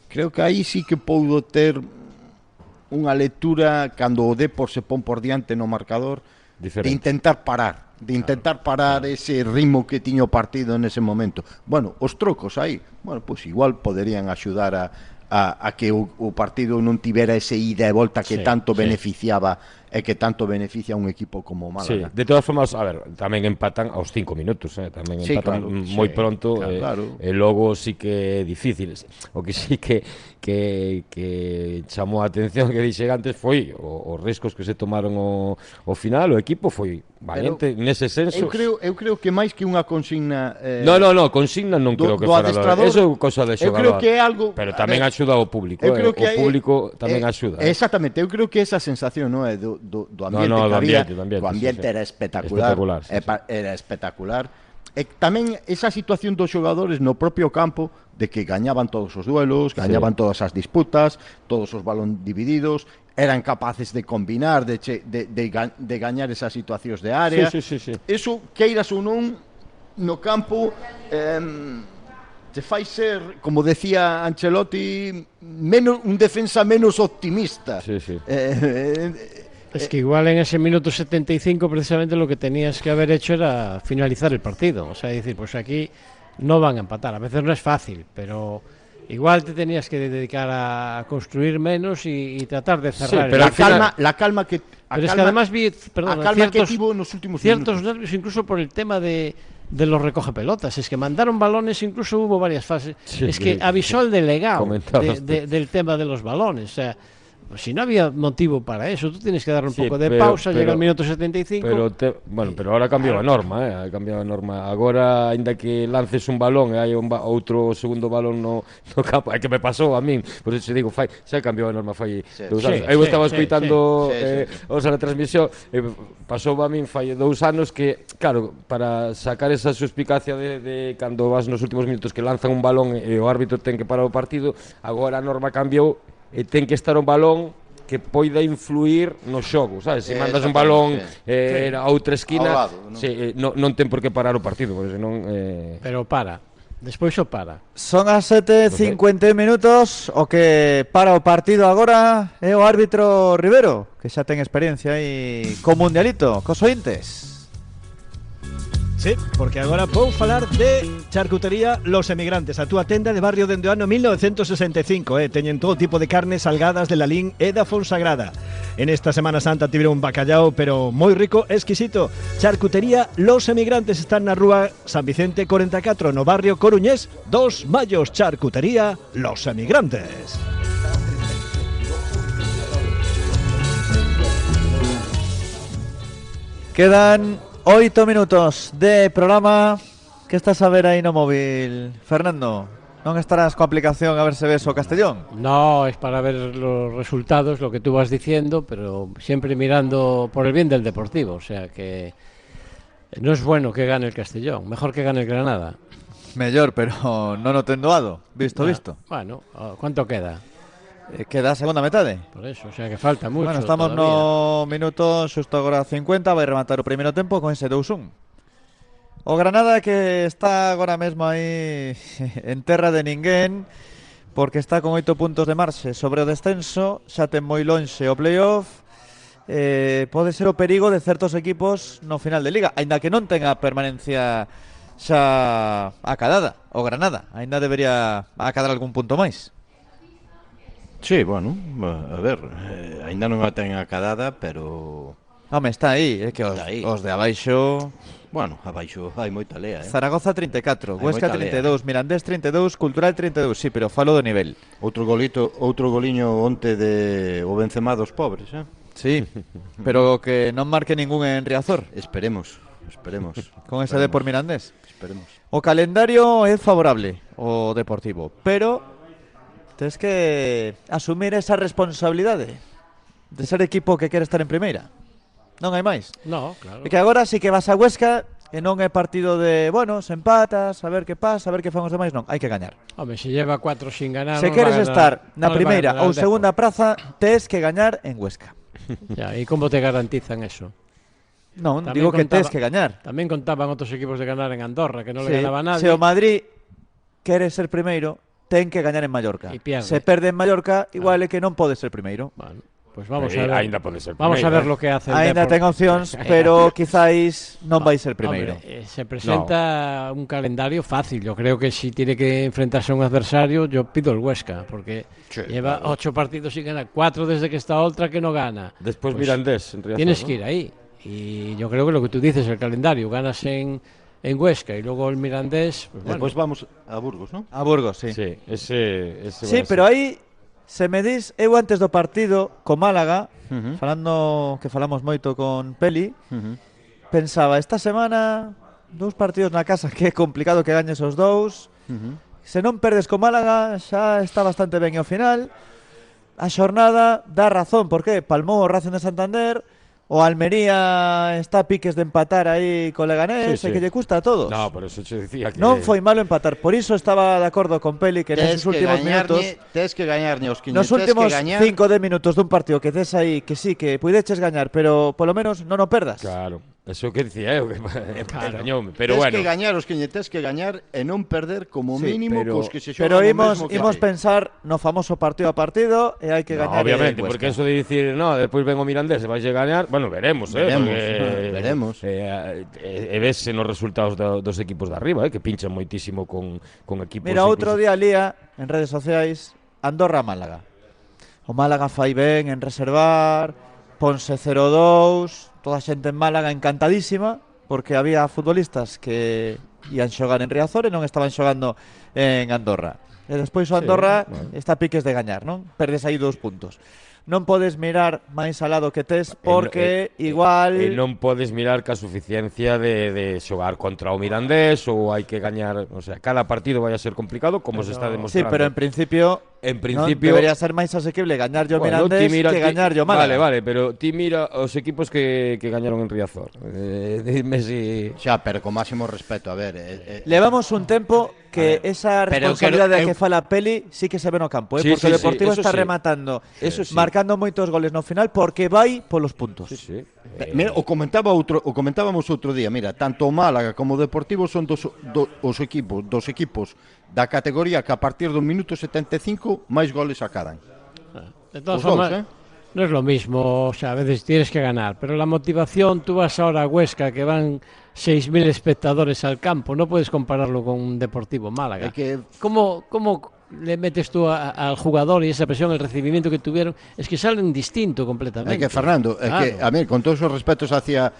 Creo que aí sí que poudo ter unha lectura cando o Depor se pon por diante no marcador Diferente. de intentar parar ese ritmo que tiña o partido nese momento. Bueno, os trocos aí, bueno, pois igual poderían axudar a que o partido non tivera ese ida e volta que tanto beneficiaba e que tanto beneficia a un equipo como o Málaga. Sí, de todas formas, a ver, tamén empatan aos 5 minutos, tamén Sí, empatan claro, moi pronto, claro. e logo sí que é difícil. O que sí que chamou a atención que dixen antes foi os riscos que se tomaron ao final, o equipo foi valiente nese senso. Eu creo que máis que unha consigna No, consigna non creo que fora. Eso é cosa de xogador. Eu creo que é algo, pero tamén axuda ao público, eu creo que o público tamén axuda. Exactamente, eu creo que esa sensación, non é do ambiente que había, o ambiente era espectacular, era espectacular. E tamén esa situación dos xogadores no propio campo, de que gañaban todos os duelos, gañaban todas as disputas, todos os balón divididos, eran capaces de combinar, de gañar esas situacións de área. Sí. Eso, queiras ou non, no campo te fai ser, como decía Ancelotti, un defensa menos optimista. Sí. Es que igual en ese minuto 75 precisamente lo que tenías que haber hecho era finalizar el partido, o sea, decir, pues aquí no van a empatar, a veces no es fácil, pero igual te tenías que dedicar a construir menos y tratar de cerrar. Pero la calma que... Pero es que además vi, perdón, ciertos minutos. nervios incluso por el tema de los recoge pelotas. Es que mandaron balones, incluso hubo varias fases. Sí, es que avisó el delegado comentabas del tema de los balones. O sea, pues si no había motivo para eso, tú tienes que dar un Sí, poco de pero- pausa, pero- llega el minuto 75. Pero ahora cambiou a norma, cambiou a norma. Agora, aínda que lances un balón e hai outro segundo balón no campo, é que me pasou a min. Por eso digo, xa cambiou a norma fai 2 anos. Eu estaba escoitando os a transmisión, pasou a min fai 2 anos que, claro, para sacar esa suspicacia de cando vas nos últimos minutos que lanzan un balón e o árbitro ten que parar o partido, agora a norma cambiou e ten que estar un balón que poida influir no xogo, sabes? Se mandas un balón a outra esquina, non ten por que parar o partido, porque senón Pero para, despois o para. Son as 7:51 minutos. O que para o partido agora é o árbitro Rivero, que xa ten experiencia aí co Mundialito, cos ointes. Sí, porque agora vou falar de Charcutería Los Emigrantes, a túa tenda de barrio dende o ano 1965, teñen todo tipo de carnes salgadas de Lalín e da Fonsagrada. En esta Semana Santa tiveron un bacallao, pero moi rico, exquisito. Charcutería Los Emigrantes están na rúa San Vicente 44, no barrio coruñés, 2 Mayos. Charcutería Los Emigrantes. Quedan 8 minutos de programa. Que estás a ver aí no móvil, Fernando? Non estarás coa aplicación a ver se ves o Castellón? No, es para ver los resultados, lo que tú vas diciendo, pero siempre mirando por el bien del Deportivo. O sea que no es bueno que gane el Castellón, mejor que gane el Granada. Mellor, pero non o ten doado. Visto. Bueno, ¿cuánto queda? Queda a segunda metade. Por eso, o sea que falta mucho. Bueno, estamos todavía. no minuto xusto agora 50. Vai rematar o primeiro tempo con ese 2-1. O Granada que está agora mesmo aí en terra de ninguén, porque está con 8 puntos de marxe sobre o descenso, xa ten moi lonxe o playoff. Pode ser o perigo de certos equipos no final de liga, aínda que non tenga permanencia xa acadada o Granada, aínda debería acadar algún punto máis. Sí, bueno, a ver, aínda non a ten acadada, pero... Home, está aí, é que os de abaixo... Bueno, abaixo hai moita lea, Zaragoza 34, Hai Huesca moita 32, Mirandés 32, Cultural 32, sí, pero falo do nivel. Outro goliño onte de o Benzema dos pobres, Sí, pero que non marque ningún en Riazor. Esperemos. Con ese de por Mirandés. Esperemos. O calendario é favorable o Deportivo, pero tens que asumir esa responsabilidade de ser equipo que quere estar en primeira. Non hai máis. No, claro. E que agora sí que vas a Huesca e non é partido de, bueno, se empatas, a ver que pasa, a ver que fan os demais, non, hai que gañar. Hombre, se lleva 4 sin ganar... Se queres estar na primeira ou segunda praza, tes que gañar en Huesca. Ya, e como te garantizan eso? Non, digo que tes que gañar. Tamén contaban outros equipos de ganar en Andorra, que non Sí, le ganaba a nadie. se o Madrid quere ser primeiro, ten que gañar en Mallorca. E pierde. Se perde en Mallorca, igual é que non pode ser primeiro. Bueno, pues vamos a ver. Aínda pode ser Vamos a ver lo que hace el Aínda ten opcións, pero quizáis non vai ser primeiro. Hombre, se presenta un calendario fácil. Yo creo que si tiene que enfrentarse a un adversario, yo pido el Huesca, porque lleva 8 partidos sin ganar, 4 desde que está Oltra que no gana. Después Pues Mirandés en Riazor, tienes ¿no? que ir ahí. Y yo creo que lo que tú dices, el calendario, ganas en Huesca y luego el Mirandés. Pues bueno. Despois vamos a Burgos, ¿no? A Burgos, sí. Sí, ese Sí, vai pero ser. aí se me dis, eu antes do partido co Málaga, falando que falamos moito con Peli, pensaba, esta semana 2 partidos na casa, que é complicado que gañes os 2. Se non perdes co Málaga, xa está bastante ben ao final. A xornada dá razón, porque palmou o Racing de Santander, o Almería está a piques de empatar aí co Leganés, Sí, sí. e que lle custa a todos. No, por eso se decía que... Non foi malo empatar, por iso estaba de acordo con Peli que neses últimos minutos, Tes que gañarne os 500, nos últimos 5 10 minutos dun partido que des aí, que sí, que puideches gañar, pero polo menos non o perdas. Claro. Eso que dicía eu, que gañoume, pero Tes bueno. que gañar os que lle tes que gañar e non perder como Sí, mínimo pero- cos que se Pero xogan o imos mesmo que imos hai. pensar no famoso partido a partido e hai que No, gañar. obviamente, Huesca. porque eso de dicir, no, despois ven o Mirandés e vais a gañar, bueno, veremos, Veremos. Vese nos resultados dos equipos de arriba, que pinchan moitísimo con equipos. Mira, outro incluso- día lía en redes sociais Andorra-Málaga. O Málaga fai ben en reservar, ponse 0-2, toda a xente en Málaga encantadísima, porque había futbolistas que ian xogar en Riazor e non estaban xogando en Andorra. E despois o Andorra está a piques de gañar, non? Perdes aí 2 puntos. Non podes mirar máis al lado que tes porque igual... E non podes mirar ca suficiencia de xogar contra o Mirandés ou hai que gañar, o sea, cada partido vai a ser complicado como se está Sí, demostrando. pero en principio non debería ser máis asequible gañar yo Bueno, Mirandés que gañar yo Málaga. Vale, pero ti mira os equipos que gañaron en Riazor. Dime si... Xa, pero con máximo respeto, a ver... Levamos un tempo que esa pero responsabilidade eu- que fala Peli sí que se ve no campo, Sí, porque sí, o Deportivo sí, eso está sí. rematando, Eso sí. marcando moitos goles no final porque vai polos puntos. Sí, sí. Mira, o comentábamos outro día, mira, tanto o Málaga como o Deportivo son dos equipos da categoría que a partir do minuto 75 máis goles sacaran. De todas Os dous, formas, no es lo mismo, o sea, a veces tienes que ganar, pero la motivación, tú vas ahora a Huesca, que van 6.000 espectadores al campo, no puedes compararlo con un Deportivo Málaga. ¿Cómo le metes tú al jugador y esa presión, el recibimiento que tuvieron? Es que salen distinto completamente. É que, Fernando, é que, a mí, con todos os respetos hacia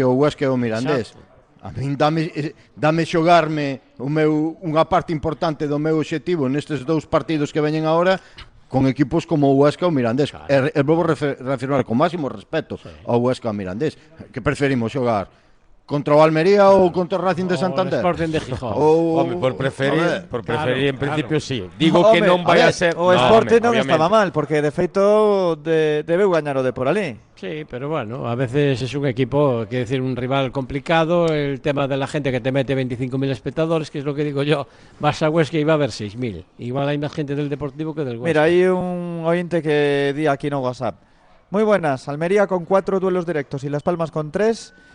o Huesca e o Mirandés, a min dame xogarme unha parte importante do meu obxectivo nestes 2 partidos que veñen agora con equipos como o Huesca ou o Mirandés. E volvo a reafirmar con máximo respeto ao Huesca e ao Mirandés. Que preferimos xogar? Contra o Almería ou contra o Racing de Santander? O Sporting de Gijón. Home, por preferir en principio sí. Digo que non vai a ser... O Sporting non estaba mal, porque de feito debeu gañar o de por ali. Sí, pero bueno, a veces es un equipo, quiere decir, un rival complicado, el tema de la gente que te mete 25.000 espectadores, que es lo que digo yo, vas a Huesca y va a haber 6.000. Igual hay más gente del Deportivo que del Huesca. Mira, hay un oyente que di aquí no WhatsApp. Muy buenas, Almería con 4 duelos directos y Las Palmas con 3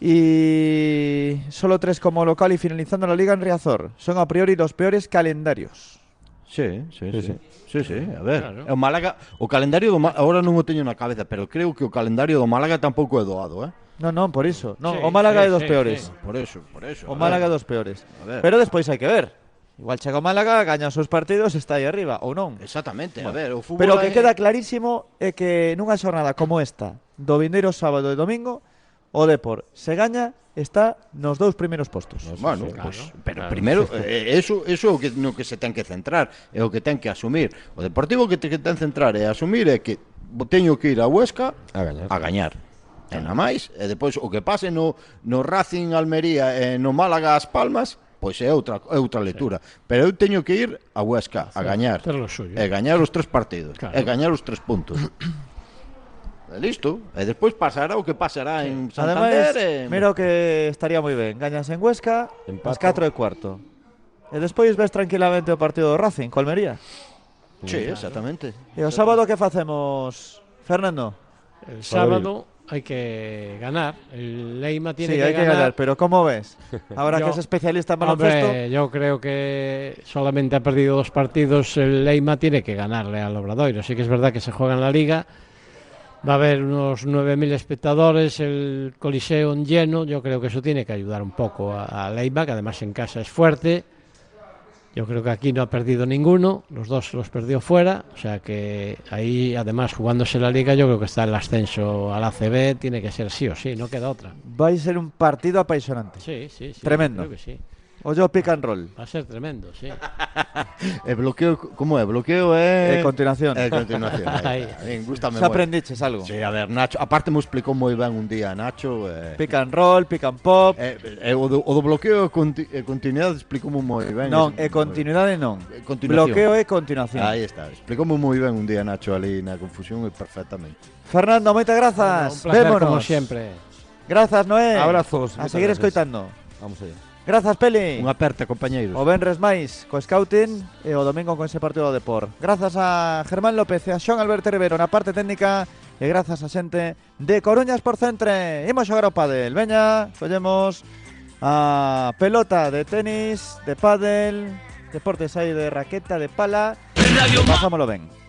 y solo 3 como local y finalizando la liga en Riazor. Son a priori los peores calendarios. Sí, a ver, claro. O Málaga, o calendario do Málaga, agora non o teño na cabeza, pero creo que o calendario do Málaga tampouco é doado, Non, por iso. No, sí, o Málaga é dos sí, peores. Sí. Por eso. O Málaga é dos peores. Pero despois hai que ver. Igual chega o Málaga, gaña os seus partidos, está aí arriba, ou non. Exactamente, a ver, o fútbol... Pero o que queda clarísimo é que nunha xornada como esta, do vindeiro sábado e domingo, o Depor, se gaña, está nos 2 primeiros postos. Bueno, pues, pero primeiro, eso é o que, no que se ten que centrar, é o que ten que asumir. O Deportivo que ten que centrar e asumir é que teño que ir a Huesca a gañar. E nada máis, e depois o que pase no Racing Almería e no Málaga As Palmas, pois é outra lectura. Pero eu teño que ir a Huesca a gañar. E gañar os 3 partidos. E gañar os 3 puntos. Listo, e despois pasará o que pasará en Santander. Ademais, mira o que estaría moi ben. Gañas en Huesca, as 4:15. E despois ves tranquilamente o partido do Racing co Almería. Sí, exactamente. E o sábado que facemos, Fernando? El sábado hay que ganar. El Leima tiene que ganar. Pero ¿cómo ves? Ahora que es especialista en baloncesto. Yo creo que solamente ha perdido 2 partidos. El Leima tiene que ganarle al Obradoiro. Sí que es verdad que se juega en la Liga. Va a haber unos 9.000 espectadores, el Coliseo lleno. Yo creo que eso tiene que ayudar un poco a Leima, que además en casa es fuerte. Yo creo que aquí no ha perdido ninguno, los 2 los perdió fuera, o sea que ahí además jugándose la Liga yo creo que está el ascenso al ACB, tiene que ser sí o sí, no queda otra. Va a ser un partido apasionante. Sí. Tremendo. Creo que sí. O yo pick and roll. Va a ser tremendo, sí. E bloqueo, como é? Bloqueo é... continuación. Continuación. Aí. A mí gustame Xa aprendiches algo. Sí, a ver, Nacho, aparte me explicou moi ben un día Nacho. Pick and roll, pick and pop. O do bloqueo e continuidade explicoume moi ben. Non, continuidade non. Bloqueo e continuación. Aí está, explicoume moi ben un día Nacho ali na confusión e perfectamente. Fernando, moitas grazas. Un placer, vémonos. como siempre. Grazas, Noé. Abrazos. A seguir escoitando. Vamos allá. Grazas, Peli. Unha aperta, compañeiros. O venres máis co Scouting e o domingo con ese partido do Depor. Grazas a Germán López e a Xoan Alberto Rivero na parte técnica e grazas a xente de Coruña Sport Centre. Imos xogar ao pádel. Veña, collemos a pelota de tenis, de pádel, deportes aí de raqueta, de pala. Pasámoslo ben.